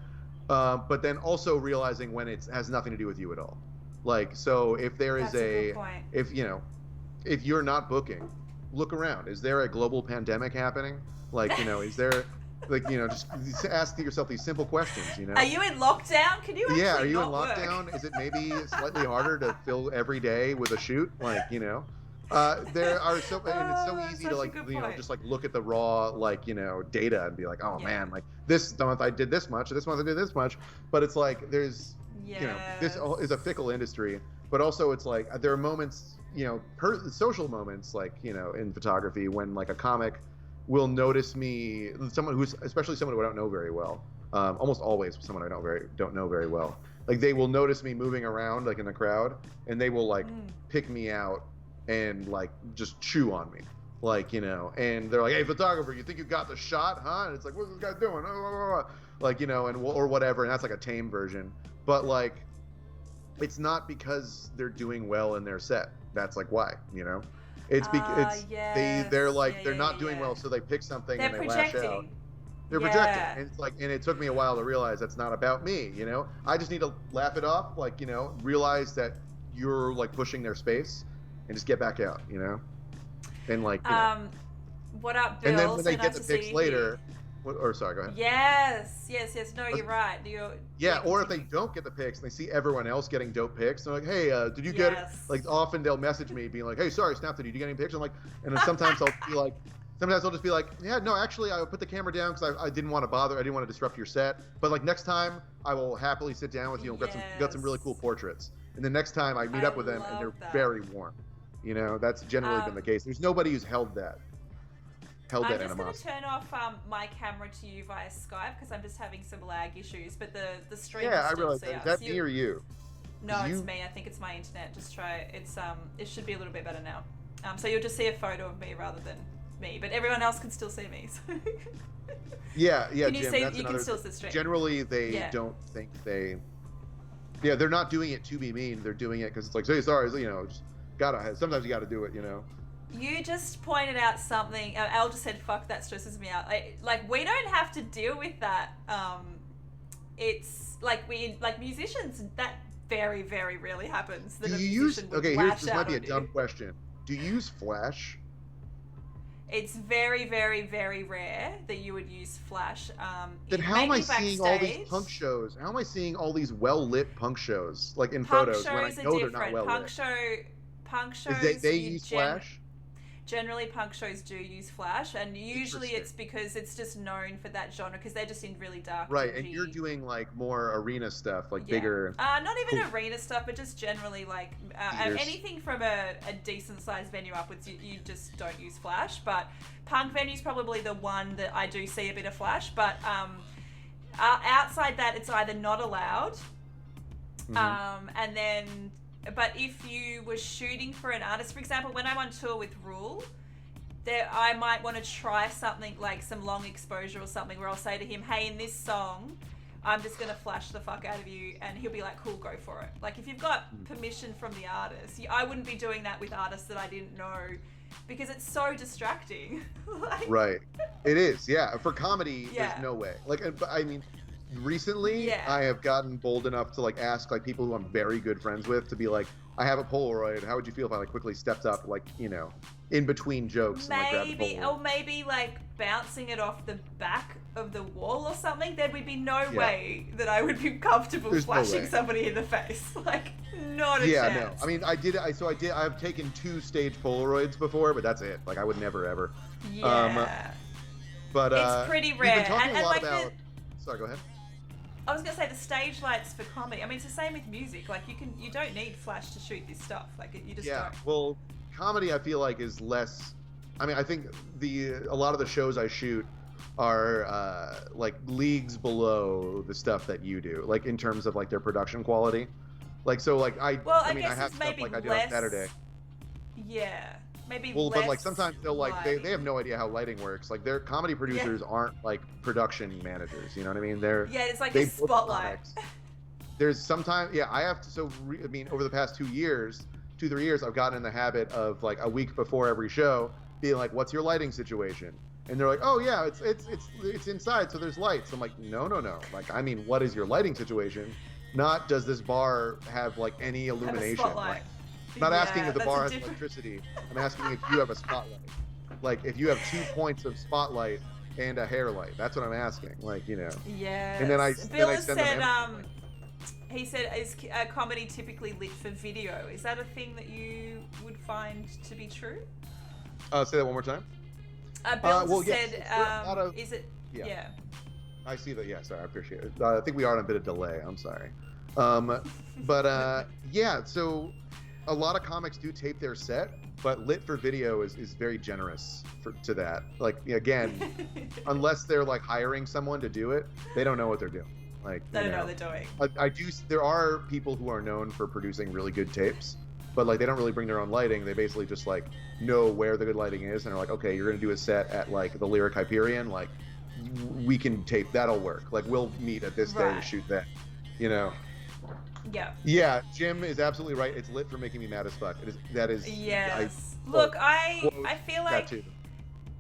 Speaker 1: but then also realizing when it has nothing to do with you at all. Like, so if there is if you're not booking, look around. Is there a global pandemic happening? Like, you know, is there, like, you know, just ask yourself these simple questions, you know.
Speaker 2: Are you in lockdown? Can you actually
Speaker 1: are you in
Speaker 2: not
Speaker 1: lockdown?
Speaker 2: Work?
Speaker 1: Is it maybe slightly harder to fill every day with a shoot? Like, you know. There are and it's so easy to, like, you know, just like look at the raw, like, you know, data and be like, oh man, like this month I did this much, this month I did this much, but it's like there's, you know, this is a fickle industry, but also it's like there are moments, you know, social moments, like, you know, in photography when like a comic will notice me, especially someone who I don't know very well, almost always someone I don't know very well, like they will notice me moving around like in the crowd, and they will like pick me out and like just chew on me, like, you know, and they're like, hey, photographer, you think you got the shot, huh? And it's like, what's this guy doing? Like, you know, and or whatever, and that's like a tame version. But like it's not because they're doing well in their set. That's like why, you know? It's because they're like they're not doing well, so they pick something and they lash out. They're projecting, and it's like, and it took me a while to realize that's not about me, you know. I just need to laugh it off, like, you know, realize that you're like pushing their space, and just get back out, you know. And like, you know.
Speaker 2: What up, Bill?
Speaker 1: And then when
Speaker 2: so
Speaker 1: they get the picks later, or sorry, go ahead.
Speaker 2: Yes. No, you're right.
Speaker 1: Or if they don't get the picks and they see everyone else getting dope picks, they're like, "Hey, did you get it?" Like, often they'll message me being like, "Hey, sorry, Snap, did you get any picks?" I'm like, and then sometimes I'll just be like, "Yeah, no, actually, I put the camera down because I didn't want to bother. I didn't want to disrupt your set. But like next time, I will happily sit down with you and got some really cool portraits. And the next time I meet up with them and they're very warm. You know, that's generally been the case. There's nobody who's held that animosity.
Speaker 2: I'm just going to turn off my camera to you via Skype because I'm just having some lag issues, but the stream is still
Speaker 1: I realize that. Is that me or you?
Speaker 2: No, it's me. I think it's my internet. Just try it should be a little bit better now. So you'll just see a photo of me rather than me, but everyone else can still see me. So.
Speaker 1: Yeah,
Speaker 2: Can
Speaker 1: you
Speaker 2: Jim, you can still see the stream.
Speaker 1: Generally, they don't think they. Yeah, they're not doing it to be mean. They're doing it because it's like, say sorry, you know, just sometimes you gotta do it, you know.
Speaker 2: You just pointed out something. Al just said, "Fuck, that stresses me out." Like we don't have to deal with that. It's like musicians. That very, very rarely happens. That
Speaker 1: this might be a dumb question. Do you use Flash?
Speaker 2: It's very, very, very rare that you would use Flash.
Speaker 1: Then how am I seeing all these punk shows? How am I seeing all these well-lit punk shows, like in photos, when I know they're not well-lit?
Speaker 2: Punk shows.
Speaker 1: They use Flash?
Speaker 2: Generally, punk shows do use Flash, and usually it's because it's just known for that genre because they're just in really dark.
Speaker 1: Right, and you're doing like more arena stuff, like bigger.
Speaker 2: Not even arena stuff, but just generally like anything from a decent sized venue upwards. You just don't use Flash, but punk venue's probably the one that I do see a bit of Flash. But outside that, it's either not allowed, and then. But if you were shooting for an artist, for example, when I'm on tour with Rule, I might want to try something like some long exposure or something where I'll say to him, "Hey, in this song, I'm just going to flash the fuck out of you," and he'll be like, "Cool, go for it." Like, if you've got permission from the artist, I wouldn't be doing that with artists that I didn't know because it's so distracting.
Speaker 1: Right. It is, yeah. For comedy, there's no way. Like, I mean... Recently, I have gotten bold enough to like ask like people who I'm very good friends with to be like, I have a Polaroid. How would you feel if I like quickly stepped up, like, you know, in between jokes and like grabbed the Polaroid?
Speaker 2: Or maybe like bouncing it off the back of the wall or something. There would be no way that I would be comfortable flashing somebody in the face. Like, not a chance.
Speaker 1: No. I mean, I've taken 2 stage Polaroids before, but that's it. Like, I would never ever.
Speaker 2: Yeah.
Speaker 1: But
Speaker 2: it's pretty rare.
Speaker 1: We've been talking a lot about. Sorry, go ahead.
Speaker 2: I was gonna say the stage lights for comedy. I mean, it's the same with music. Like you don't need flash to shoot this stuff. Like you just don't.
Speaker 1: Well, comedy I feel like is less. I mean, I think a lot of the shows I shoot are like leagues below the stuff that you do. Like in terms of like their production quality. Like so, like I have stuff like I do on Saturday.
Speaker 2: Yeah. Maybe
Speaker 1: but like sometimes they'll like they have no idea how lighting works. Like their comedy producers aren't like production managers. You know what I mean?
Speaker 2: It's like a spotlight.
Speaker 1: There's sometimes I have to. I mean, over the past 2 years, 2-3 years, I've gotten in the habit of like a week before every show being like, "What's your lighting situation?" And they're like, "Oh yeah, it's inside, so there's lights." I'm like, no. Like, I mean, what is your lighting situation? Not does this bar have like any illumination? I'm not asking if the bar has electricity. I'm asking if you have a spotlight. Like, if you have 2 points of spotlight and a hair light. That's what I'm asking. Like, you know.
Speaker 2: Yeah.
Speaker 1: And then I
Speaker 2: said, he said, is comedy typically lit for video? Is that a thing that you would find to be true?
Speaker 1: Say that one more time.
Speaker 2: Bill said, is it?
Speaker 1: Yeah. I see that. Yeah, sorry. I appreciate it. I think we are on a bit of delay. I'm sorry. So a lot of comics do tape their set, but lit for video is very generous to that. Like, again, unless they're like hiring someone to do it, they don't know what they're doing. Like,
Speaker 2: they don't know what they're doing.
Speaker 1: There are people who are known for producing really good tapes, but like they don't really bring their own lighting. They basically just like know where the good lighting is and are like, okay, you're gonna do a set at like the Lyric Hyperion, like we can tape, that'll work. Like we'll meet at this day to shoot that, you know.
Speaker 2: Yeah.
Speaker 1: Yeah, Jim is absolutely right. It's lit for making me mad as fuck. That is.
Speaker 2: Yes. Look, I feel
Speaker 1: that
Speaker 2: like
Speaker 1: too.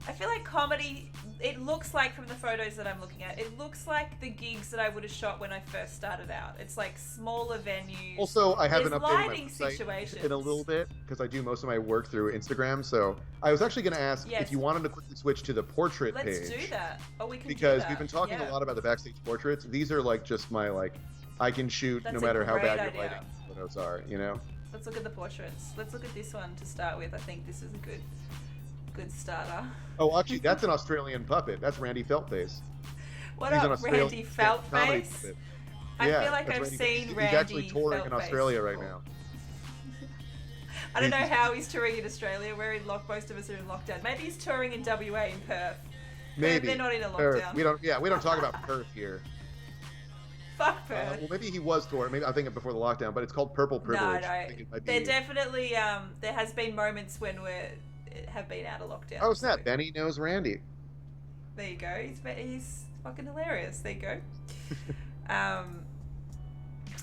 Speaker 2: I feel like comedy, it looks like, from the photos that I'm looking at, it looks like the gigs that I would have shot when I first started out. It's like smaller venues.
Speaker 1: Also, I haven't
Speaker 2: There's
Speaker 1: updated my
Speaker 2: lighting
Speaker 1: website
Speaker 2: situations.
Speaker 1: in a little bit because I do most of my work through Instagram. So I was actually going to ask
Speaker 2: Yes.
Speaker 1: if you wanted to quickly switch to the portrait page.
Speaker 2: Let's do that. Oh, we can do
Speaker 1: Because
Speaker 2: that.
Speaker 1: we've been talking
Speaker 2: Yeah.
Speaker 1: a lot about the backstage portraits. These are like just my I can shoot
Speaker 2: That's
Speaker 1: no
Speaker 2: a
Speaker 1: matter how
Speaker 2: great
Speaker 1: bad
Speaker 2: idea.
Speaker 1: your lighting photos are, you know?
Speaker 2: Let's look at the portraits. Let's look at this one to start with. I think this is a good starter.
Speaker 1: Oh, actually, that's an Australian puppet. That's Randy Feltface.
Speaker 2: What
Speaker 1: He's an
Speaker 2: up,
Speaker 1: Australian
Speaker 2: Randy
Speaker 1: comedy
Speaker 2: Feltface?
Speaker 1: puppet.
Speaker 2: I
Speaker 1: Yeah,
Speaker 2: feel like
Speaker 1: that's
Speaker 2: I've
Speaker 1: Randy
Speaker 2: seen
Speaker 1: Feltface.
Speaker 2: Randy.
Speaker 1: He's actually touring in
Speaker 2: Feltface
Speaker 1: Australia right
Speaker 2: before.
Speaker 1: now.
Speaker 2: I don't know how he's touring in Australia. Most of us are in lockdown. Maybe he's touring in WA in Perth.
Speaker 1: Maybe.
Speaker 2: They're not in a
Speaker 1: Perth.
Speaker 2: lockdown.
Speaker 1: We don't talk about Perth here.
Speaker 2: Fuck Perth.
Speaker 1: Well, maybe he was touring. Maybe I think before the lockdown, but it's called Purple Privilege.
Speaker 2: No.
Speaker 1: I think it might
Speaker 2: They're
Speaker 1: be...
Speaker 2: definitely there has been moments when have been out of lockdown.
Speaker 1: Oh snap! Benny knows Randy.
Speaker 2: There you go. He's fucking hilarious. There you go.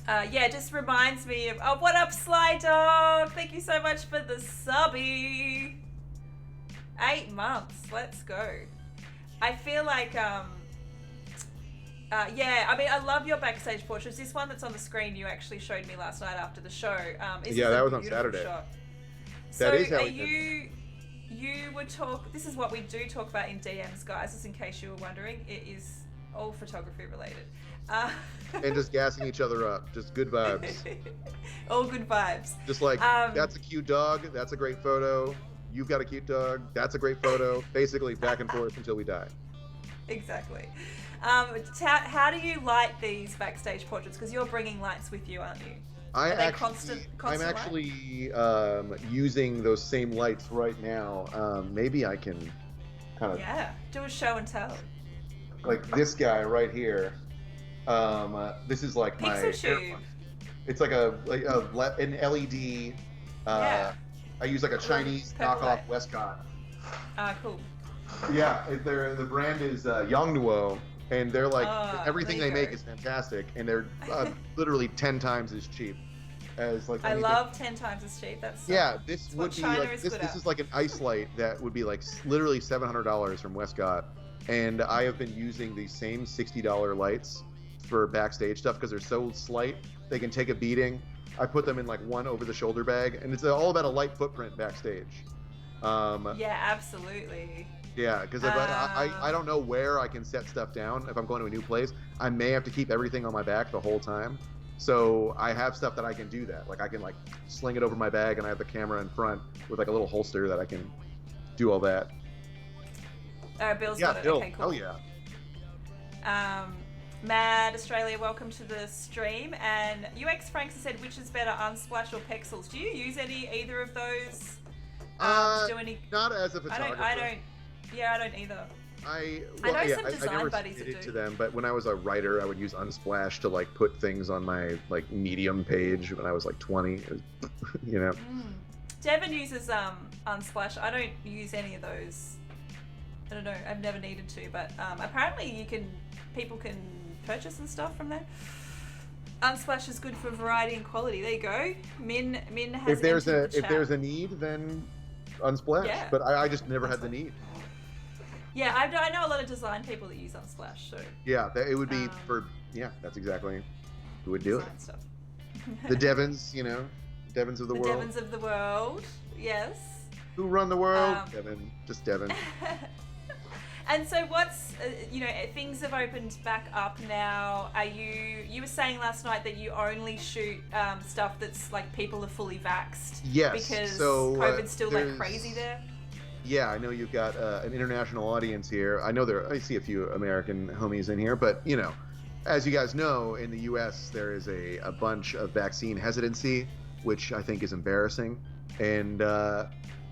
Speaker 2: Yeah, it just reminds me of... Oh, what up, Sly Dog? Thank you so much for the subby. 8 months. Let's go. I feel like... yeah, I mean, I love your backstage portraits. This one that's on the screen you actually showed me last night after the show.
Speaker 1: Yeah, that was on Saturday.
Speaker 2: Shot.
Speaker 1: That is how
Speaker 2: you would talk... This is what we do talk about in DMs, guys, just in case you were wondering. It is all photography related.
Speaker 1: And just gassing each other up. Just good vibes.
Speaker 2: All good vibes.
Speaker 1: Just like, that's a cute dog. That's a great photo. You've got a cute dog. That's a great photo. Basically, back and forth until we die.
Speaker 2: Exactly. How do you light these backstage portraits? Because you're bringing lights with you, aren't you? I'm
Speaker 1: actually using those same lights right now. Maybe I can kind of...
Speaker 2: Yeah, do a show and tell.
Speaker 1: Like this guy right here. This is like
Speaker 2: Pixel tube.
Speaker 1: It's like an LED.
Speaker 2: Yeah.
Speaker 1: I use like a Chinese knockoff Westcott.
Speaker 2: Cool.
Speaker 1: Yeah, the brand is Yongnuo, and they're like everything they make is fantastic, and they're literally 10 times as cheap as like.
Speaker 2: I love 10 times as cheap. That's
Speaker 1: this would be like this is like an ice light that would be like literally $700 from Westcott, and I have been using these same $60 lights for backstage stuff because they're so slight they can take a beating. I put them in like one over-the-shoulder bag, and it's all about a light footprint backstage.
Speaker 2: Yeah, absolutely.
Speaker 1: Yeah, because I don't know where I can set stuff down if I'm going to a new place. I may have to keep everything on my back the whole time. So I have stuff that I can do that. Like I can like sling it over my bag, and I have the camera in front with like a little holster that I can do all that.
Speaker 2: Bill's got it.
Speaker 1: Bill.
Speaker 2: Okay, cool.
Speaker 1: Oh yeah.
Speaker 2: Mad Australia, welcome to the stream. And UX Franks has said, which is better, Unsplash or Pexels? Do you use either of those?
Speaker 1: Not as a photographer.
Speaker 2: I don't either.
Speaker 1: I
Speaker 2: know some design
Speaker 1: I never
Speaker 2: buddies that
Speaker 1: submitted
Speaker 2: do.
Speaker 1: to them, but when I was a writer, I would use Unsplash to like put things on my like Medium page when I was like 20. You know.
Speaker 2: Devin uses Unsplash. I don't use any of those. I don't know. I've never needed to, but apparently people can purchase and stuff from there. Unsplash is good for variety and quality. There you go. Min has.
Speaker 1: If there's a need, then Unsplash. Yeah. But I just never had the need.
Speaker 2: Yeah, I know a lot of design people that use Unsplash. So
Speaker 1: yeah, it would be that's exactly who would do it.
Speaker 2: Stuff.
Speaker 1: The Devons, Devons of the world.
Speaker 2: The Devons of the world, yes.
Speaker 1: Who run the world? Devon, just Devon.
Speaker 2: And so what's, things have opened back up now. You were saying last night that you only shoot stuff that's like people are fully vaxxed.
Speaker 1: Yes.
Speaker 2: Because COVID's still like crazy there.
Speaker 1: Yeah, I know you've got an international audience here. I know I see a few American homies in here, but as you guys know, in the U.S. there is a bunch of vaccine hesitancy, which I think is embarrassing, and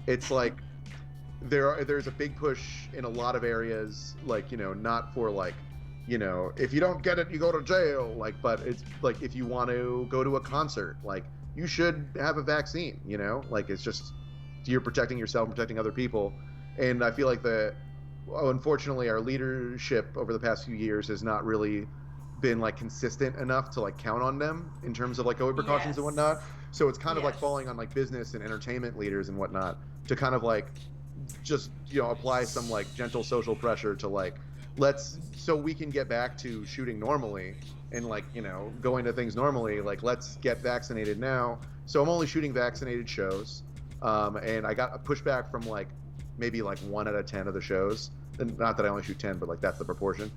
Speaker 1: it's like there's a big push in a lot of areas, like not for like if you don't get it you go to jail, but it's like if you want to go to a concert, like you should have a vaccine, like it's just you're protecting yourself, protecting other people. And I feel like unfortunately our leadership over the past few years has not really been like consistent enough to like count on them in terms of like COVID precautions and whatnot. So it's kind of like falling on like business and entertainment leaders and whatnot to kind of like just, you know, apply some like gentle social pressure to like, so we can get back to shooting normally and like, you know, going to things normally, like let's get vaccinated now. So I'm only shooting vaccinated shows. And I got a pushback from like maybe like 1 out of 10 of the shows. And not that I only shoot 10, but like that's the proportion.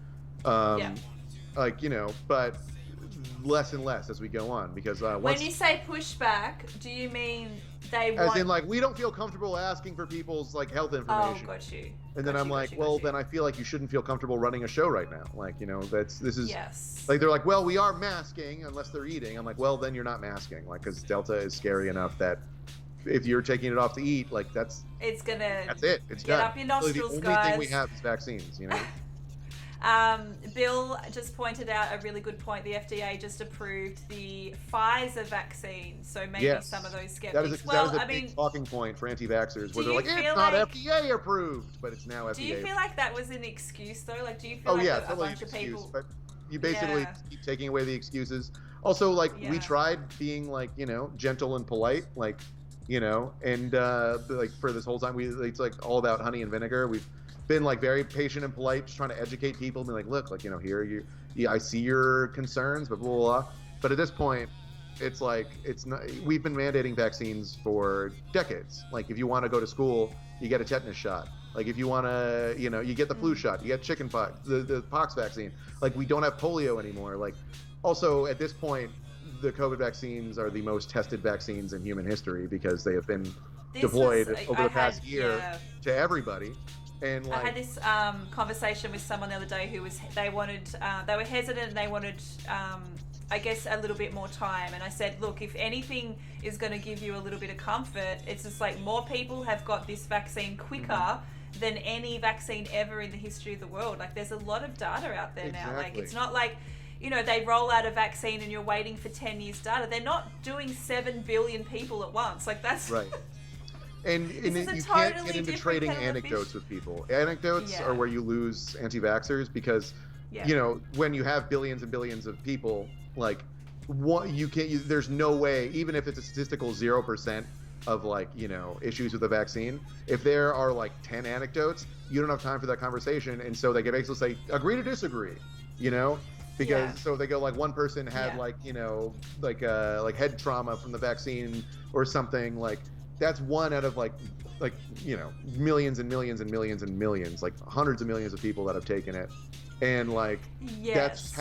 Speaker 1: Like, you know, but less and less as we go on, because
Speaker 2: when you say pushback, do you mean they want...
Speaker 1: As in like, we don't feel comfortable asking for people's like health information.
Speaker 2: Oh, got you.
Speaker 1: And then I'm like, well, then I feel like you shouldn't feel comfortable running a show right now. Like, you know, this is like, they're like, well, we are masking unless they're eating. I'm like, well, then you're not masking, like, because Delta is scary enough that if you're taking it off to eat, like that's it. It's
Speaker 2: get
Speaker 1: done.
Speaker 2: Up your nostrils,
Speaker 1: really, the
Speaker 2: only
Speaker 1: thing we have is vaccines, you know.
Speaker 2: Bill just pointed out a really good point. The FDA just approved the Pfizer vaccine, so maybe some of those skeptics.
Speaker 1: That is a big talking point for anti-vaxxers, where they're like, it's not FDA approved, but it's now FDA.
Speaker 2: Do you feel like that was an excuse, though? Like, do you feel a bunch of people...
Speaker 1: But you basically keep taking away the excuses. Also, like, we tried being, like, you know, gentle and polite, like, you know, and, like, for this whole time, it's, like, all about honey and vinegar. We've been like very patient and polite, just trying to educate people, be like, look, like, you know, here I see your concerns, but blah, blah, blah. But at this point, it's like, it's not, we've been mandating vaccines for decades. Like, if you want to go to school, you get a tetanus shot. Like, if you want to, you know, you get the flu shot, you get chicken pox, the pox vaccine. Like, we don't have polio anymore. Like, also at this point, the COVID vaccines are the most tested vaccines in human history, because they have been deployed over the past year to everybody. And like,
Speaker 2: I had this conversation with someone the other day who they were hesitant, and they wanted, I guess, a little bit more time. And I said, look, if anything is going to give you a little bit of comfort, it's just like more people have got this vaccine quicker than any vaccine ever in the history of the world. Like, there's a lot of data out there now. Like, it's not like, you know, they roll out a vaccine and you're waiting for 10 years data. They're not doing 7 billion people at once. Like, that's...
Speaker 1: Right. And you can't get into trading anecdotes with people. Anecdotes are where you lose anti-vaxxers, because, you know, when you have billions and billions of people, like, there's no way, even if it's a statistical 0% of, like, you know, issues with the vaccine, if there are like 10 anecdotes, you don't have time for that conversation. And so they can basically say, agree to disagree, you know? Because so they go like, one person had like, you know, like head trauma from the vaccine or something, like, that's one out of like, you know, millions and millions and millions and millions, like hundreds of millions of people that have taken it. And like, that's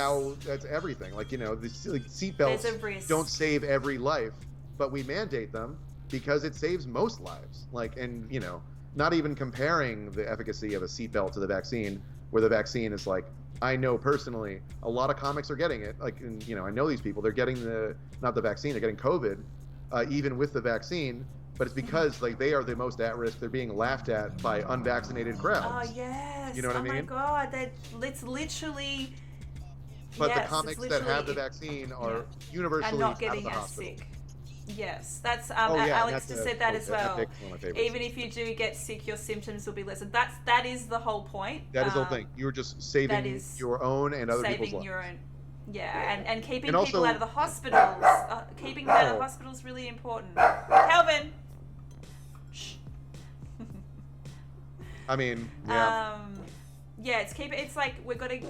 Speaker 1: everything. Like, you know, the seatbelts don't save every life, but we mandate them because it saves most lives. Like, and, you know, not even comparing the efficacy of a seatbelt to the vaccine, where the vaccine is like, I know personally, a lot of comics are getting it. Like, and, you know, I know these people, they're getting not the vaccine, they're getting COVID, even with the vaccine. But it's because like they are the most at risk. They're being laughed at by unvaccinated crowds.
Speaker 2: Oh yes.
Speaker 1: You know what I mean?
Speaker 2: Oh my god, it's literally.
Speaker 1: But the comics that have the vaccine are universally
Speaker 2: and not getting
Speaker 1: out of the
Speaker 2: as
Speaker 1: hospital.
Speaker 2: sick. Yes, that's Alex just said that as well.
Speaker 1: Epic,
Speaker 2: even if you do get sick, your symptoms will be less. And that is the whole point.
Speaker 1: That is the whole thing. You're just saving your own and other people's lives.
Speaker 2: Saving your own. Yeah, and keeping people out of the hospitals. Keeping them out of the hospitals is really important. Calvin.
Speaker 1: I mean,
Speaker 2: it's like we've got to,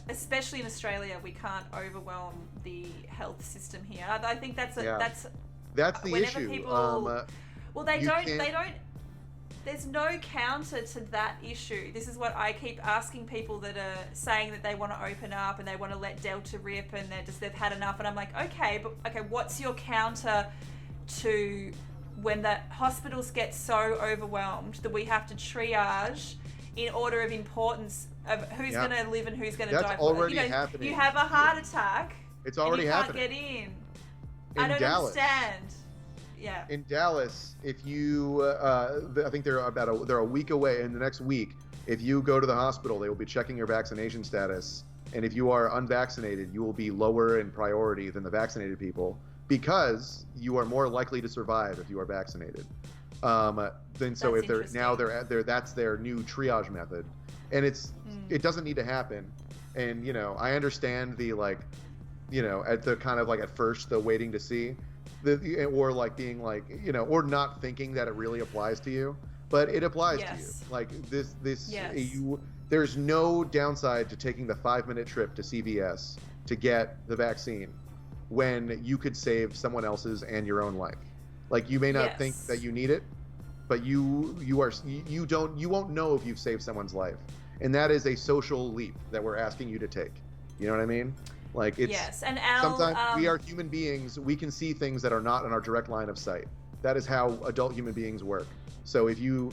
Speaker 2: especially in Australia, we can't overwhelm the health system here. I think that's
Speaker 1: the issue.
Speaker 2: People, well, they don't. There's no counter to that issue. This is what I keep asking people that are saying that they want to open up and they want to let Delta rip and they've had enough. And I'm like, okay, what's your counter to when the hospitals get so overwhelmed that we have to triage in order of importance of who's going to live and who's going to die?
Speaker 1: That's already happening.
Speaker 2: You have a heart attack.
Speaker 1: It's already happening.
Speaker 2: Can't get in. I don't understand. Yeah.
Speaker 1: In Dallas, if you, I think they're a week away. In the next week, if you go to the hospital, they will be checking your vaccination status, and if you are unvaccinated, you will be lower in priority than the vaccinated people, because you are more likely to survive if you are vaccinated. If they're that's their new triage method, and it doesn't need to happen. And, I understand the, like, at the kind of like at first the waiting to see or like being like, or not thinking that it really applies to you, but it applies to you. Like this,
Speaker 2: yes.
Speaker 1: There's no downside to taking the 5-minute trip to CVS to get the vaccine when you could save someone else's and your own life. Like you may not think that you need it, but you won't know if you've saved someone's life. And that is a social leap that we're asking you to take. You know what I mean? Like it's
Speaker 2: and
Speaker 1: sometimes we are human beings. We can see things that are not in our direct line of sight. That is how adult human beings work. So if you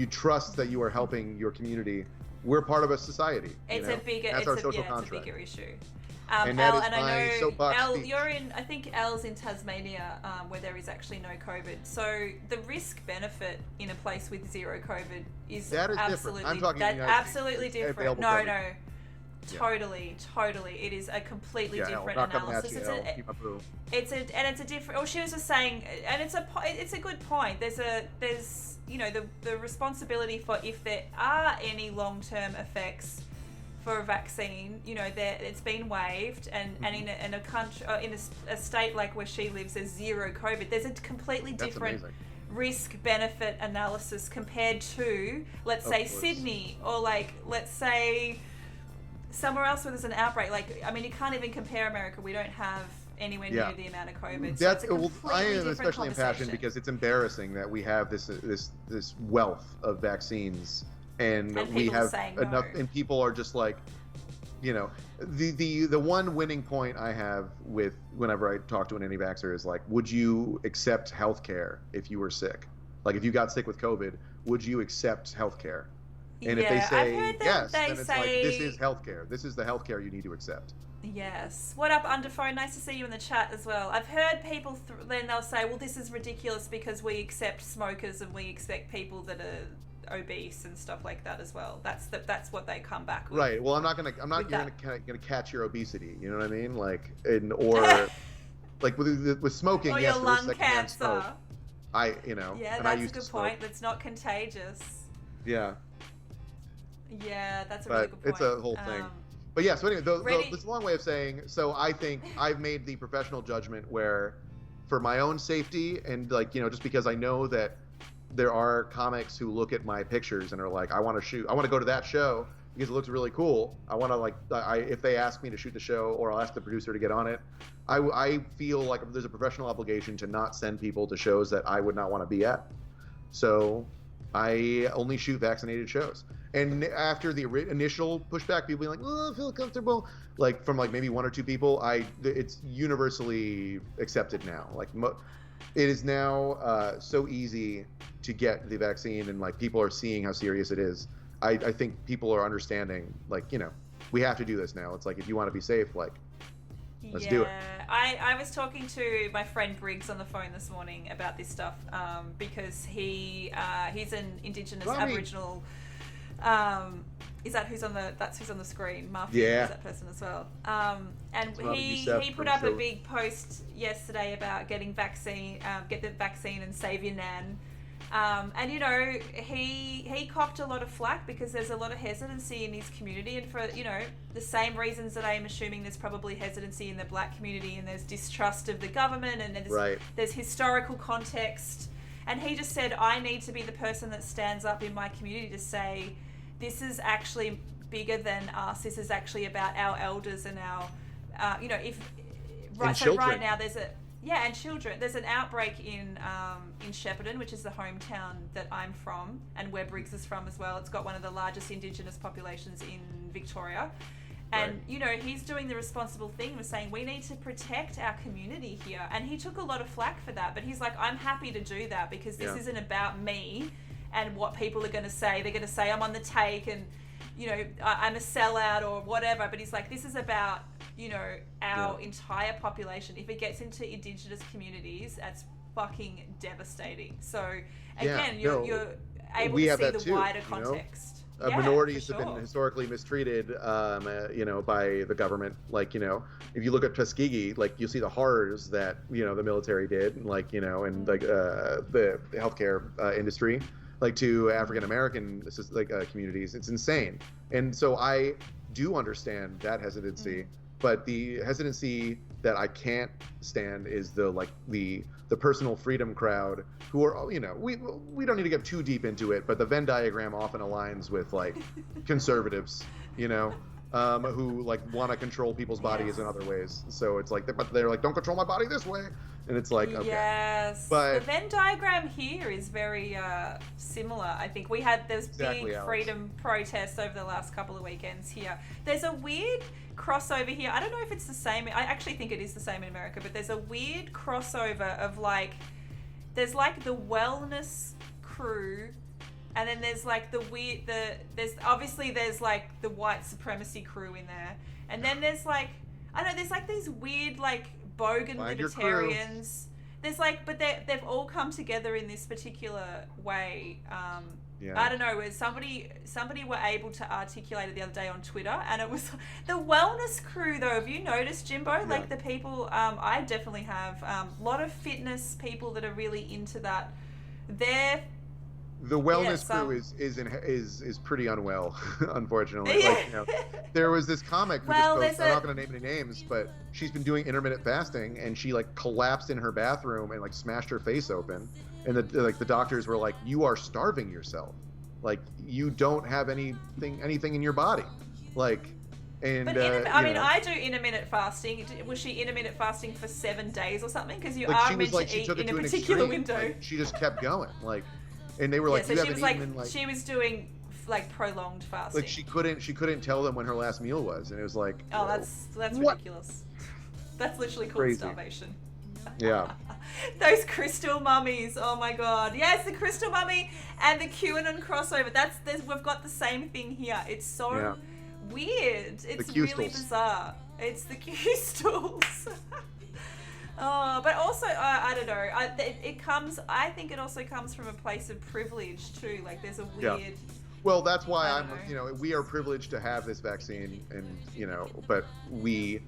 Speaker 1: trust that you are helping your community, we're part of a society.
Speaker 2: It's a bigger.
Speaker 1: That's our social contract.
Speaker 2: It's a bigger issue.
Speaker 1: And
Speaker 2: Elle,
Speaker 1: that is my soapbox
Speaker 2: Elle,
Speaker 1: speech.
Speaker 2: you're in. I think Elle's in Tasmania, where there is actually no COVID. So the risk benefit in a place with zero COVID is absolutely
Speaker 1: I'm talking
Speaker 2: absolutely different. No,
Speaker 1: coverage.
Speaker 2: no. Totally. It is a completely different analysis. It's a different. Well, she was just saying, and it's a good point. There's the responsibility for if there are any long-term effects for a vaccine. It's been waived, and in a country, in a state like where she lives, there's zero COVID. There's a completely different risk-benefit analysis compared to, let's say, Sydney, or like, let's say, somewhere else where there's an outbreak. Like, I mean, you can't even compare America. We don't have anywhere near the amount of COVID.
Speaker 1: I am especially impassioned because it's embarrassing that we have this wealth of vaccines, and we have enough, and people are just like, the one winning point I have with whenever I talk to an anti-vaxxer is like, would you accept healthcare if you were sick? Like, if you got sick with COVID, would you accept healthcare? And if they say yes, then it's like, this is healthcare. This is the healthcare you need to accept.
Speaker 2: Yes. What up, Underphone? Nice to see you in the chat as well. I've heard people, then they'll say, well, this is ridiculous because we accept smokers and we expect people that are obese and stuff like that as well. That's what they come back with.
Speaker 1: Right. Well, I'm not gonna catch your obesity. You know what I mean? Like, like with smoking,
Speaker 2: or
Speaker 1: yes,
Speaker 2: your lung cancer.
Speaker 1: Yeah,
Speaker 2: that's a good point. That's not contagious.
Speaker 1: Yeah.
Speaker 2: Yeah, that's a really good point.
Speaker 1: It's a whole thing. But yeah, so anyway, it's a long way of saying, so I think I've made the professional judgment where, for my own safety, and like, just because I know that there are comics who look at my pictures and are like, I want to go to that show because it looks really cool. I want to if they ask me to shoot the show, or I'll ask the producer to get on it, I feel like there's a professional obligation to not send people to shows that I would not want to be at. So I only shoot vaccinated shows. And after the initial pushback, people being like, "Oh, I feel comfortable," like from like maybe one or two people, it's universally accepted now. Like it is now so easy to get the vaccine, and like people are seeing how serious it is. I think people are understanding, like, we have to do this now. It's like, if you want to be safe, like, let's do it.
Speaker 2: I was talking to my friend Briggs on the phone this morning about this stuff, because he's an Indigenous Aboriginal. Is that who's on the screen? Martin is that person as well. And he put up a big post yesterday about get the vaccine and save your nan. And he copped a lot of flack because there's a lot of hesitancy in his community, and for the same reasons that I'm assuming there's probably hesitancy in the black community, and there's distrust of the government, and there's historical context. And he just said, I need to be the person that stands up in my community to say, this is actually bigger than us. This is actually about our elders and our, right now there's and children. There's an outbreak in Shepparton, which is the hometown that I'm from, and where Briggs is from as well. It's got one of the largest Indigenous populations in Victoria. And, he's doing the responsible thing of saying, we need to protect our community here. And he took a lot of flack for that, but he's like, I'm happy to do that because this isn't about me and what people are going to say. They're going to say I'm on the take and, I'm a sellout or whatever. But he's like, this is about, our entire population. If it gets into Indigenous communities, that's fucking devastating. So, again, you're able to see the wider context.
Speaker 1: Minorities have been historically mistreated, by the government. Like, if you look at Tuskegee, like, you see the horrors that, the military did, and like, and like the healthcare industry, like to African American communities. It's insane. And so do understand that hesitancy, but the hesitancy that I can't stand is the personal freedom crowd who are, we don't need to get too deep into it, but the Venn diagram often aligns with like conservatives, who like want to control people's bodies in other ways. So it's like, but they're like, don't control my body this way, and it's like, okay.
Speaker 2: Yes, but the Venn diagram here is very similar. I think there's big freedom protests over the last couple of weekends here. There's a weird crossover here. I don't know if it's the same. I actually think it is the same in America, but there's a weird crossover of like, there's like the wellness crew, and then there's like there's like the white supremacy crew in there, and then there's like, I don't know, there's like these weird like bogan libertarians. There's like, but they've all come together in this particular way. I don't know, where somebody were able to articulate it the other day on Twitter, and it was the wellness crew though. Have you noticed, Jimbo? Yeah. Like the people, I definitely have a lot of fitness people that are really into that.
Speaker 1: The wellness crew is pretty unwell, unfortunately. Like, there was this comic who I'm not going to name any names, but she's been doing intermittent fasting, and she like collapsed in her bathroom and like smashed her face open, and the doctors were like, "You are starving yourself. Like you don't have anything in your body." Like, and
Speaker 2: I do intermittent fasting. Was she intermittent fasting for 7 days or something? Because you are meant to eat in a particular window.
Speaker 1: Like, she just kept going. Like. And they were like,
Speaker 2: so she was doing like prolonged fasting.
Speaker 1: Like she couldn't tell them when her last meal was, and it was like,
Speaker 2: oh, that's ridiculous. That's literally called starvation.
Speaker 1: Yeah.
Speaker 2: Those crystal mummies. Oh my god. Yes, the crystal mummy and the QAnon crossover. We've got the same thing here. It's so weird. It's really bizarre. It's the Q-stools. Oh, but also, I don't know. I think it also comes from a place of privilege too. Like there's a weird. Yeah.
Speaker 1: Well, that's why we are privileged to have this vaccine, and but we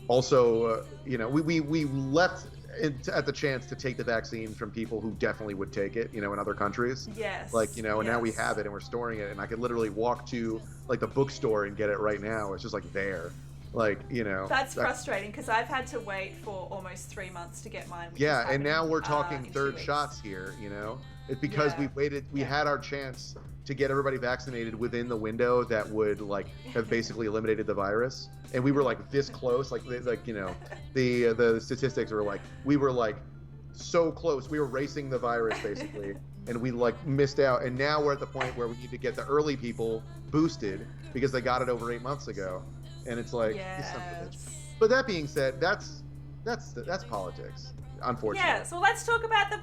Speaker 1: also, we left at the chance to take the vaccine from people who definitely would take it, in other countries.
Speaker 2: Yes.
Speaker 1: Like, and now we have it and we're storing it, and I could literally walk to like the bookstore and get it right now. It's just like there. Like,
Speaker 2: That's frustrating because I've had to wait for almost 3 months to get mine.
Speaker 1: Yeah, and now we're talking third shots here, It's because we waited, we had our chance to get everybody vaccinated within the window that would like have basically eliminated the virus. And we were like this close, the statistics were like, we were like so close. We were racing the virus basically. And we like missed out. And now we're at the point where we need to get the early people boosted because they got it over 8 months ago. And it's like, but that being said, that's politics, unfortunately.
Speaker 2: Yeah. So let's talk about the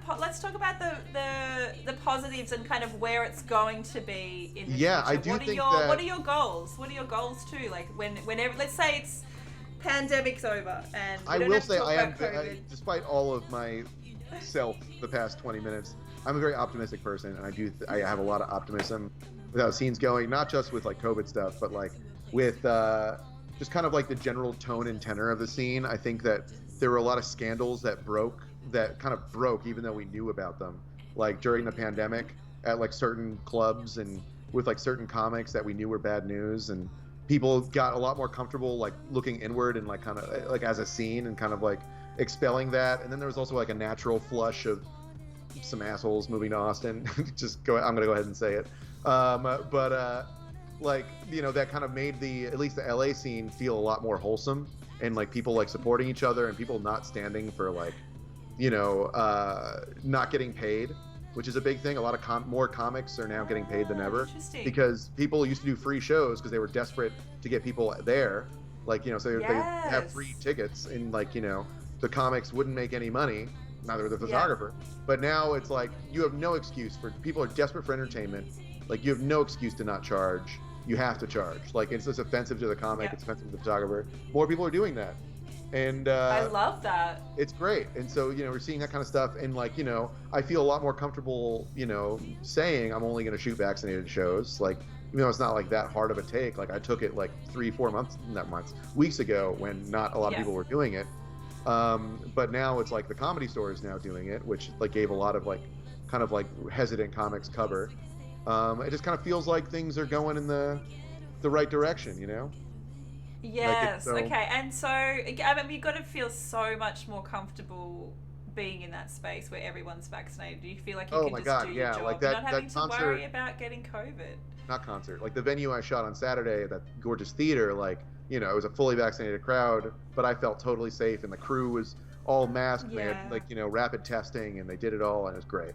Speaker 2: positives and kind of where it's going to be in the future.
Speaker 1: I do think
Speaker 2: what are your goals? What are your goals too? Like whenever, let's say it's pandemic's over and
Speaker 1: I will say despite all of my the past 20 minutes, I'm a very optimistic person, and I have a lot of optimism with how scene's going, not just with like COVID stuff, but like with just kind of like the general tone and tenor of the scene. I think that there were a lot of scandals that kind of broke even though we knew about them, like during the pandemic at like certain clubs and with like certain comics that we knew were bad news, and people got a lot more comfortable like looking inward and like kind of like as a scene and kind of like expelling that. And then there was also like a natural flush of some assholes moving to Austin. I'm gonna go ahead and say it. Like, that kind of made at least the LA scene feel a lot more wholesome, and like people like supporting each other and people not standing for like, not getting paid, which is a big thing. A lot of more comics are now getting paid than ever because people used to do free shows because they were desperate to get people there. Like, so they have free tickets, and like, the comics wouldn't make any money, neither would the photographer. But now it's like, you have no excuse people are desperate for entertainment. Like, you have no excuse to not charge. You have to charge. Like, it's just offensive to the comic. It's offensive to the photographer. More people are doing that. And
Speaker 2: I love that.
Speaker 1: It's great. And so, we're seeing that kind of stuff. And like, I feel a lot more comfortable, saying I'm only going to shoot vaccinated shows. Like, it's not like that hard of a take. Like, I took it like 3-4 weeks ago when not a lot of people were doing it. But now it's like the Comedy Store is now doing it, which like gave a lot of like kind of like hesitant comics cover. It just kind of feels like things are going in the the right direction, you know?
Speaker 2: Yes. Okay. And so, I mean, you've got to feel so much more comfortable being in that space where everyone's vaccinated. Do you feel like you
Speaker 1: Oh
Speaker 2: can
Speaker 1: my
Speaker 2: just
Speaker 1: God,
Speaker 2: do your
Speaker 1: yeah,
Speaker 2: job?
Speaker 1: like
Speaker 2: You're not having
Speaker 1: that
Speaker 2: to
Speaker 1: concert,
Speaker 2: worry about getting COVID.
Speaker 1: not concert, like the venue I shot on Saturday, that gorgeous theater, like, you know, it was a fully vaccinated crowd, but I felt totally safe, and the crew was all masked, and they had,
Speaker 2: Yeah.
Speaker 1: like, you know, rapid testing, and they did it all, and it was great.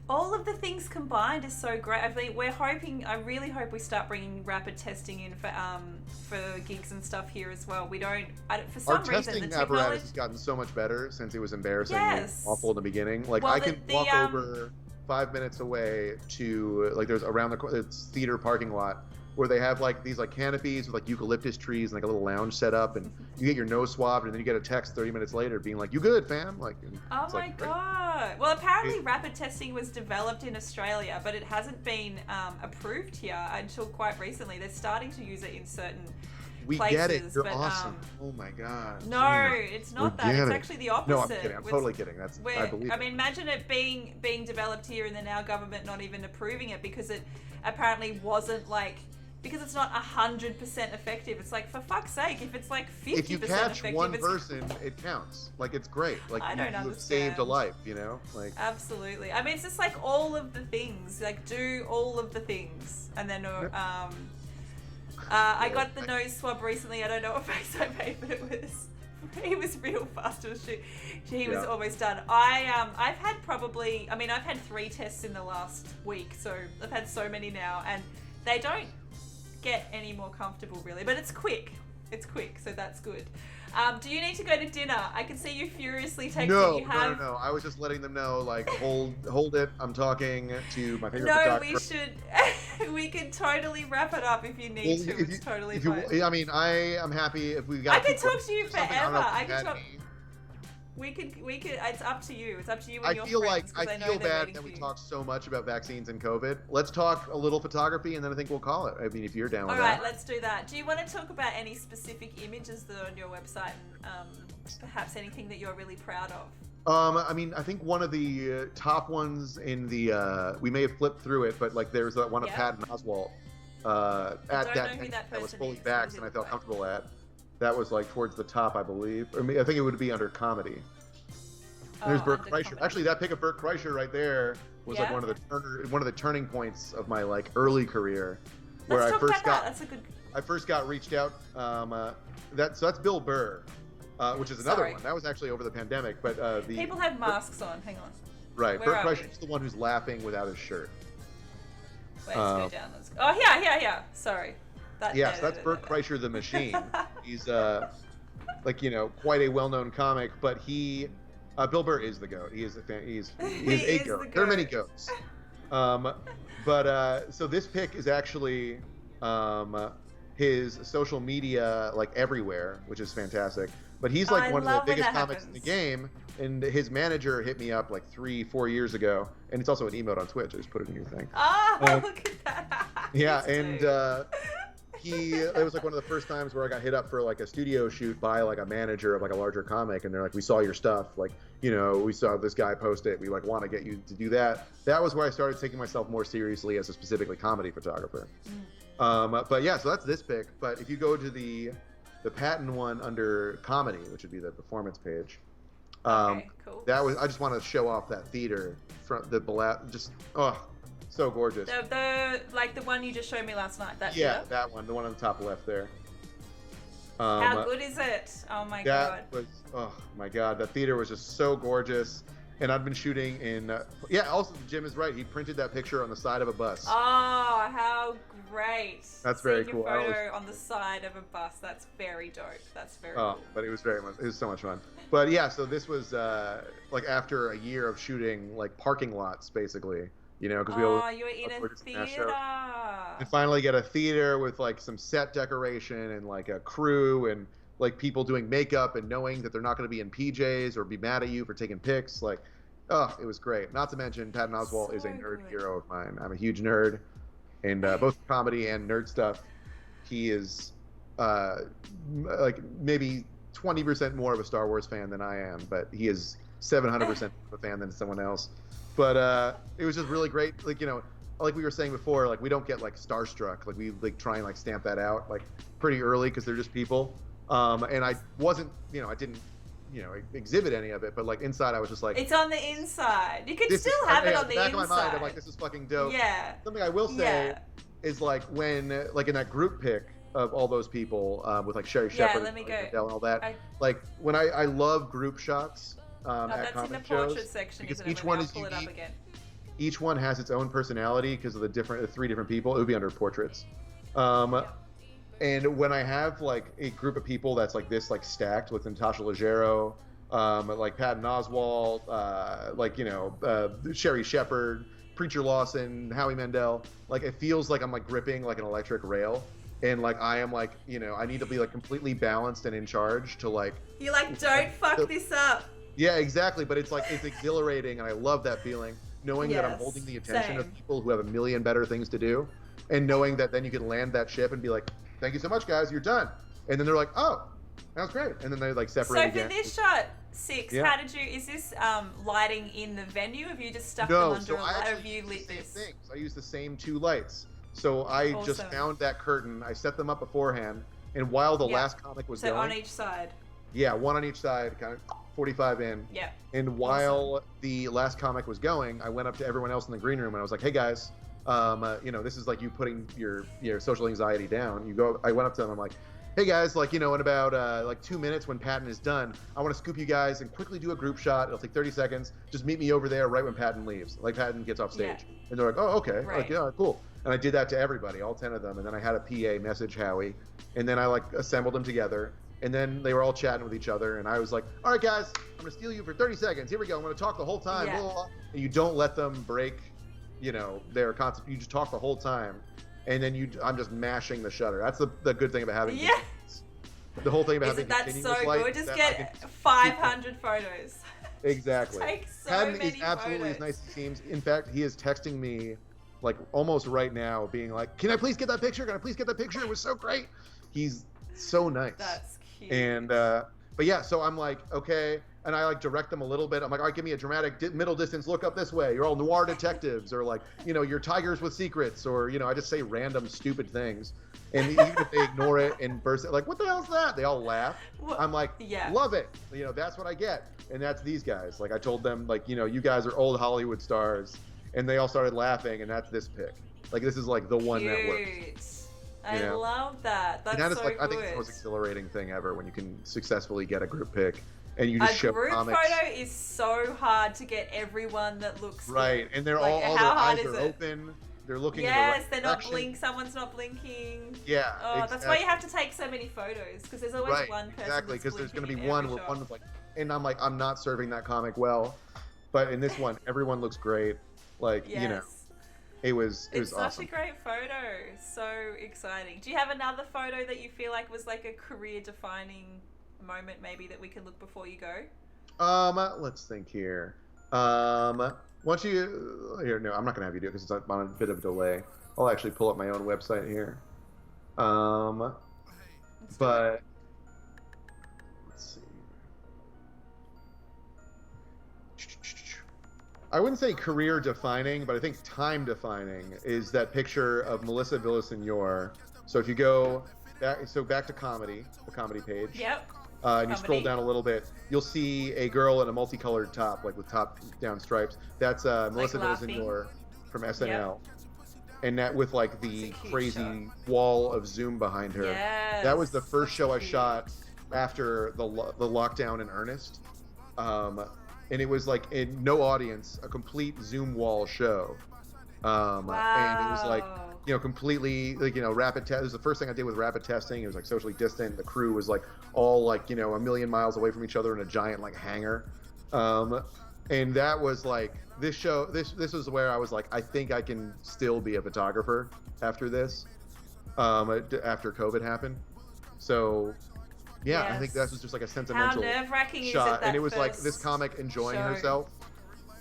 Speaker 2: All of the things combined is so great. I think we're hoping. I really hope we start bringing rapid testing in for gigs and stuff here as well. We don't. For some
Speaker 1: Our
Speaker 2: reason,
Speaker 1: testing
Speaker 2: the
Speaker 1: apparatus
Speaker 2: technology.
Speaker 1: has gotten so much better since it was embarrassingly
Speaker 2: Yes.
Speaker 1: awful in the beginning. Like,
Speaker 2: Well,
Speaker 1: I can walk over 5 minutes away to, like, there's around it's theater parking lot where they have like these like canopies with like eucalyptus trees and like a little lounge set up, and you get your nose swabbed, and then you get a text 30 minutes later being like, "You good, fam?" Like,
Speaker 2: Oh my
Speaker 1: like,
Speaker 2: God. Well, apparently rapid testing was developed in Australia, but it hasn't been approved here until quite recently. They're starting to use it in certain
Speaker 1: we
Speaker 2: places.
Speaker 1: get it. You're
Speaker 2: but,
Speaker 1: awesome. Oh my God.
Speaker 2: No,
Speaker 1: Jeez.
Speaker 2: it's not that. It's actually the opposite.
Speaker 1: No, I'm kidding. I'm totally kidding. I believe
Speaker 2: I mean, imagine it being developed here and then our government not even approving it because it apparently wasn't like... Because it's not 100% effective. It's like, for fuck's sake, if it's like 50%
Speaker 1: if you catch
Speaker 2: effective,
Speaker 1: one person, it counts. Like, it's great. Like,
Speaker 2: I don't understand.
Speaker 1: You've saved a life, you know? Like,
Speaker 2: absolutely. I mean, it's just like all of the things. Like, do all of the things. And then, I got the nose swab recently. I don't know what face I made, but it was real fast. He was almost done. I've had 3 tests in the last week, so I've had so many now, and they don't get any more comfortable really, but it's quick, so that's good. Do you need to go to dinner? I can see you furiously texting.
Speaker 1: No, I was just letting them know, like, hold it, I'm talking to my favorite photographer.
Speaker 2: We can totally wrap it up if you need to. It's totally fine.
Speaker 1: I mean, I am happy if we've got...
Speaker 2: I can talk to you forever. I can talk... We could. It's up to you. It's up to you and your friends.
Speaker 1: I feel bad that we talked so much about vaccines and COVID. Let's talk a little photography, and then I think we'll call it. I mean, if you're down with that.
Speaker 2: All right, let's do that. Do you want to talk about any specific images that are on your website, and perhaps anything that you're really proud of?
Speaker 1: I mean, I think one of the top ones in the we may have flipped through it, but like there's that one of Patton Oswalt at that was fully vaxxed, and I felt comfortable at. That was like towards the top, I believe. I mean, I think it would be under comedy. There's Bert Kreischer. Comedy. Actually, that pic of Bert Kreischer right there was like one of the turning points of my like early career, where I first got reached out. So that's Bill Burr, which is another one. That was actually over the pandemic, but the
Speaker 2: people have masks on. Hang on.
Speaker 1: Right, Bert Kreischer's the one who's laughing without his shirt.
Speaker 2: Wait, let's go down. Oh, yeah. Sorry.
Speaker 1: Yes, that's Bert Kreischer the Machine. He's like, you know, quite a well-known comic, but Bill Burr is the GOAT. He is a GOAT. There are many GOATs. So this pic is actually his social media, like, everywhere, which is fantastic. But he's like one of the biggest comics in the game, and his manager hit me up like 3-4 years ago, and it's also an emote on Twitch. I just put it in your thing.
Speaker 2: Oh, look at that.
Speaker 1: Yeah, and it was like one of the first times where I got hit up for like a studio shoot by like a manager of like a larger comic, and they're like, "We saw your stuff, like, you know, we saw this guy post it. We like want to get you to do that." That was where I started taking myself more seriously as a specifically comedy photographer. But yeah, so that's this pic. But if you go to the Patton one under comedy, which would be the performance page,
Speaker 2: okay, cool.
Speaker 1: That was, I just want to show off that theater from the so gorgeous.
Speaker 2: The one you just showed me last night.
Speaker 1: That one, the one on the top left there.
Speaker 2: How good is it? Oh my god.
Speaker 1: Oh my god, that theater was just so gorgeous. And I've been shooting in. Also Jim is right. He printed that picture on the side of a bus.
Speaker 2: Oh, how great!
Speaker 1: That's very cool.
Speaker 2: Your photo on the side of a bus. That's very dope. That's very cool.
Speaker 1: But it was so much fun. But yeah, so this was like after a year of shooting like parking lots, basically. You know, because
Speaker 2: you were in a theater.
Speaker 1: And finally get a theater with like some set decoration and like a crew and like people doing makeup and knowing that they're not going to be in PJs or be mad at you for taking pics. Like, it was great. Not to mention Patton Oswalt is a nerd hero of mine. I'm a huge nerd, and both comedy and nerd stuff. He is like maybe 20% more of a Star Wars fan than I am, but he is 700% of a fan than someone else. But it was just really great. Like, you know, like we were saying before, like we don't get like starstruck. Like we like try and like stamp that out like pretty early because they're just people. And I wasn't, I didn't, exhibit any of it, but like inside I was just like,
Speaker 2: it's on the inside. You could still have it on the
Speaker 1: back
Speaker 2: inside.
Speaker 1: of my mind, I'm like, this is fucking dope.
Speaker 2: Yeah.
Speaker 1: Something I will say is like when, like in that group pic of all those people with like Sherry Shepherd
Speaker 2: let me go.
Speaker 1: and all that, like when I love group shots at
Speaker 2: that's
Speaker 1: comic
Speaker 2: in the
Speaker 1: shows
Speaker 2: portrait section,
Speaker 1: because
Speaker 2: isn't
Speaker 1: each
Speaker 2: it?
Speaker 1: one
Speaker 2: I'll
Speaker 1: is
Speaker 2: pull
Speaker 1: unique.
Speaker 2: it up again.
Speaker 1: Each one has its own personality because of the three different people. It would be under portraits. And when I have like a group of people that's like this, like stacked with Natasha Leggero, like Patton Oswalt, Sherry Shepherd, Preacher Lawson, Howie Mandel, like it feels like I'm like gripping like an electric rail. And like I am like, I need to be like completely balanced and in charge to like.
Speaker 2: You're like, don't fuck this up.
Speaker 1: Yeah, exactly. But it's like, it's exhilarating, and I love that feeling, knowing that I'm holding the attention of people who have a million better things to do, and knowing that then you can land that ship and be like, thank you so much, guys, you're done. And then they're like, oh, that was great. And then they like separate again.
Speaker 2: So for this shot, Six, how did you, is this lighting in the venue? Have you just stuck them under a light? Have you lit this?
Speaker 1: I used the same 2 lights. So I just found that curtain, I set them up beforehand, and while the last comic was going.
Speaker 2: So on each side?
Speaker 1: Yeah, one on each side, kind of 45 in.
Speaker 2: Yeah.
Speaker 1: And while the last comic was going, I went up to everyone else in the green room and I was like, hey guys, this is like you putting your social anxiety down. I went up to them, I'm like, hey guys, like, in about like 2 minutes when Patton is done, I want to scoop you guys and quickly do a group shot. It'll take 30 seconds. Just meet me over there right when Patton leaves, like Patton gets off stage. Yeah. And they're like, oh, okay.
Speaker 2: Right.
Speaker 1: Like, yeah, cool. And I did that to everybody, all 10 of them. And then I had a PA message Howie, and then I like assembled them together. And then they were all chatting with each other, and I was like, all right, guys, I'm going to steal you for 30 seconds. Here we go. I'm going to talk the whole time.
Speaker 2: Yeah.
Speaker 1: Blah, blah, blah. And you don't let them break, their concept. You just talk the whole time. And then I'm just mashing the shutter. That's the good thing about having the whole thing about having continuous light.
Speaker 2: That's so good. Just get 500 photos.
Speaker 1: Exactly.
Speaker 2: Takes so
Speaker 1: Patton
Speaker 2: many
Speaker 1: is absolutely
Speaker 2: photos.
Speaker 1: as nice as he seems. In fact, he is texting me like almost right now being like, can I please get that picture? Can I please get that picture? It was so great. He's so nice.
Speaker 2: That's cute.
Speaker 1: And but yeah, so I'm like, okay, and I like direct them a little bit. I'm like, all right, give me a dramatic middle distance look up this way. You're all noir detectives, or like, you're tigers with secrets, or I just say random stupid things, and even if they ignore it and burst it, like, what the hell's that? They all laugh.
Speaker 2: Well,
Speaker 1: I'm like, love it. That's what I get, and that's these guys. Like I told them, like, you guys are old Hollywood stars, and they all started laughing, and that's this pick. Like this is like the one that works.
Speaker 2: I love that. That's so
Speaker 1: like,
Speaker 2: good.
Speaker 1: I think it's the most exhilarating thing ever when you can successfully get a group pick and you just show comics.
Speaker 2: A group photo is so hard to get everyone that looks
Speaker 1: right,
Speaker 2: good.
Speaker 1: And they're all their eyes are open. They're looking.
Speaker 2: Yes,
Speaker 1: in the right
Speaker 2: they're not
Speaker 1: direction.
Speaker 2: Someone's not blinking.
Speaker 1: Yeah.
Speaker 2: Oh, exactly. That's why you have to take so many photos because there's always one person.
Speaker 1: Exactly, because there's going to be one where
Speaker 2: shot.
Speaker 1: one was like, and I'm like, I'm not serving that comic well, but in this one, everyone looks great. Like It was
Speaker 2: It's
Speaker 1: awesome.
Speaker 2: such a great photo. So exciting. Do you have another photo that you feel like was like a career-defining moment maybe that we could look before you go?
Speaker 1: Let's think here. Once you... Here, no, I'm not going to have you do it because it's on a bit of a delay. I'll actually pull up my own website here. But... Let's see. I wouldn't say career defining, but I think time defining is that picture of Melissa Villaseñor. So if you go back to comedy, the comedy page.
Speaker 2: Yep.
Speaker 1: And you scroll down a little bit, you'll see a girl in a multicolored top, like with top down stripes. That's Melissa Villaseñor from SNL. Yep. And that with like the crazy wall of Zoom behind her.
Speaker 2: Yes,
Speaker 1: that was the first show I shot after the lockdown in earnest. And it was like in no audience, a complete Zoom wall show.
Speaker 2: Wow.
Speaker 1: And it was like, completely like, rapid test. It was the first thing I did with rapid testing. It was like socially distant. The crew was like all like, a million miles away from each other in a giant like hangar. And that was like this show. This was where I was like, I think I can still be a photographer after this, after COVID happened. So yeah, I think that was just like a sentimental shot, and it was like this comic enjoying herself,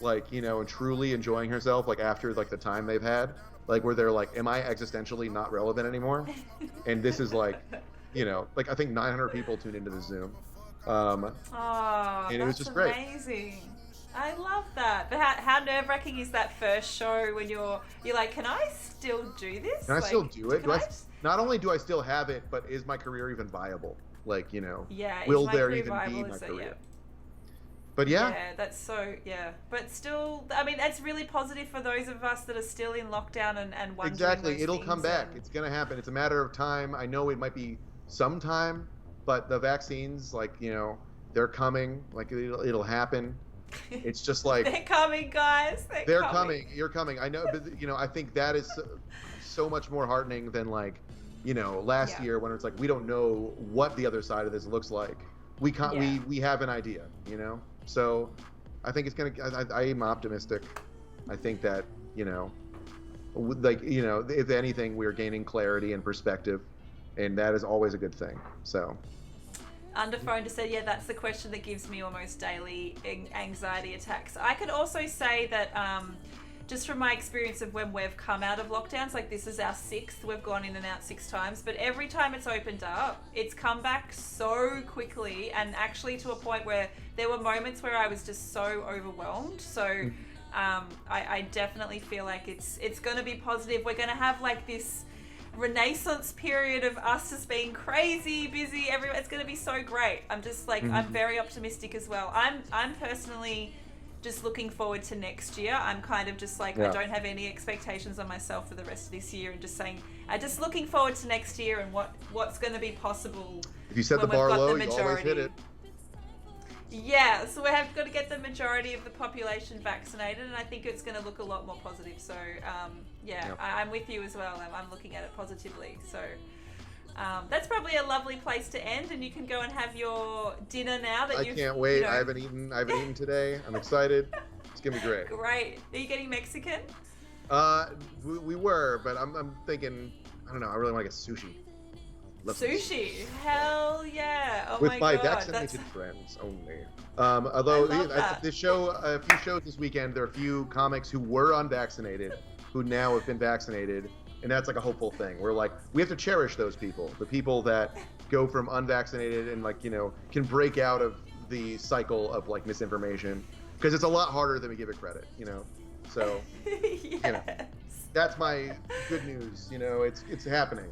Speaker 1: like and truly enjoying herself, like after like the time they've had, like where they're like, am I existentially not relevant anymore? And this is like, like I think 900 people tuned into the Zoom, and it was just great.
Speaker 2: Amazing. I love that. But how nerve-wracking is that first show when you're like, can I still do this?
Speaker 1: Can I
Speaker 2: like,
Speaker 1: still do it?
Speaker 2: Can I
Speaker 1: Not only do I still have it, but is my career even viable? Like,
Speaker 2: Yeah.
Speaker 1: will
Speaker 2: is my
Speaker 1: there
Speaker 2: career
Speaker 1: even be
Speaker 2: viable?
Speaker 1: my
Speaker 2: So,
Speaker 1: career?
Speaker 2: yeah.
Speaker 1: But yeah.
Speaker 2: Yeah, that's so, yeah. But still, I mean, that's really positive for those of us that are still in lockdown and wondering
Speaker 1: Exactly.
Speaker 2: those
Speaker 1: It'll
Speaker 2: things
Speaker 1: come back. It's going to happen. It's a matter of time. I know it might be some time, but the vaccines, like, they're coming. Like, it'll happen. It's just like...
Speaker 2: They're coming, guys.
Speaker 1: They're coming. You're coming. I know, but, I think that is so much more heartening than, like, last year when it's like, we don't know what the other side of this looks like. We have an idea, So I think it's going to... I am optimistic. I think that, if anything, we're gaining clarity and perspective, and that is always a good thing. So...
Speaker 2: Underphone just said, yeah, that's the question that gives me almost daily anxiety attacks. I could also say that just from my experience of when we've come out of lockdowns, like this is our 6th, we've gone in and out 6 times, but every time it's opened up, it's come back so quickly, and actually to a point where there were moments where I was just so overwhelmed. So I definitely feel like it's going to be positive. We're going to have like this renaissance period of us just being crazy busy. It's going to be so great. I'm just like I'm very optimistic as well. I'm personally just looking forward to next year. I'm kind of just like I don't have any expectations on myself for the rest of this year, and just saying just looking forward to next year and what's going to be possible.
Speaker 1: If you set the bar low, you always hit it.
Speaker 2: Yeah, so we have got to get the majority of the population vaccinated, and I think it's going to look a lot more positive. So, I'm with you as well. I'm looking at it positively. So, that's probably a lovely place to end, and you can go and have your dinner now that
Speaker 1: I can't wait. I haven't eaten today. I'm excited. It's going to be great.
Speaker 2: Great. Are you getting Mexican?
Speaker 1: We were, but I'm thinking, I don't know, I really want to get sushi.
Speaker 2: Sushi, hell yeah! Oh
Speaker 1: with
Speaker 2: my
Speaker 1: my
Speaker 2: god,
Speaker 1: vaccinated friends only. Although this show, a few shows this weekend, there are a few comics who were unvaccinated, who now have been vaccinated, and that's like a hopeful thing. We're like, we have to cherish those people, the people that go from unvaccinated and like can break out of the cycle of like misinformation, because it's a lot harder than we give it credit, So,
Speaker 2: yes.
Speaker 1: That's my good news. It's happening.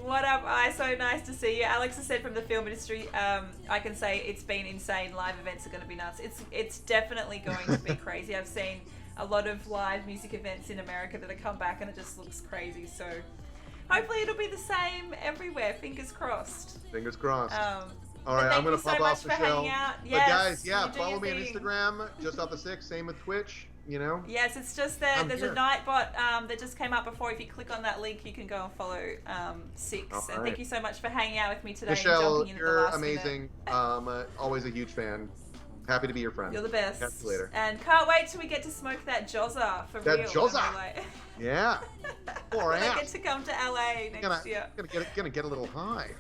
Speaker 2: What up, so nice to see you. Alex has said from the film industry, I can say it's been insane. Live events are going to be nuts. It's definitely going to be crazy. I've seen a lot of live music events in America that have come back, and it just looks crazy. So hopefully it'll be the same everywhere. Fingers crossed.
Speaker 1: Fingers crossed. All right, I'm going to pop off the show.
Speaker 2: Yes,
Speaker 1: but guys, follow me on Instagram, just off the 6, same with Twitch.
Speaker 2: Yes, it's just there. There's a Nightbot that just came up before. If you click on that link, you can go and follow 6.
Speaker 1: All
Speaker 2: and
Speaker 1: right.
Speaker 2: Thank you so much for hanging out with me today.
Speaker 1: Michelle,
Speaker 2: and jumping in
Speaker 1: you're
Speaker 2: at the last
Speaker 1: amazing. Always a huge fan. Happy to be your friend.
Speaker 2: You're the best.
Speaker 1: Catch you later.
Speaker 2: And can't wait till we get to smoke that Jozza for real.
Speaker 1: That Jozza. Yeah.
Speaker 2: I get to come to LA next year.
Speaker 1: Gonna get a little high.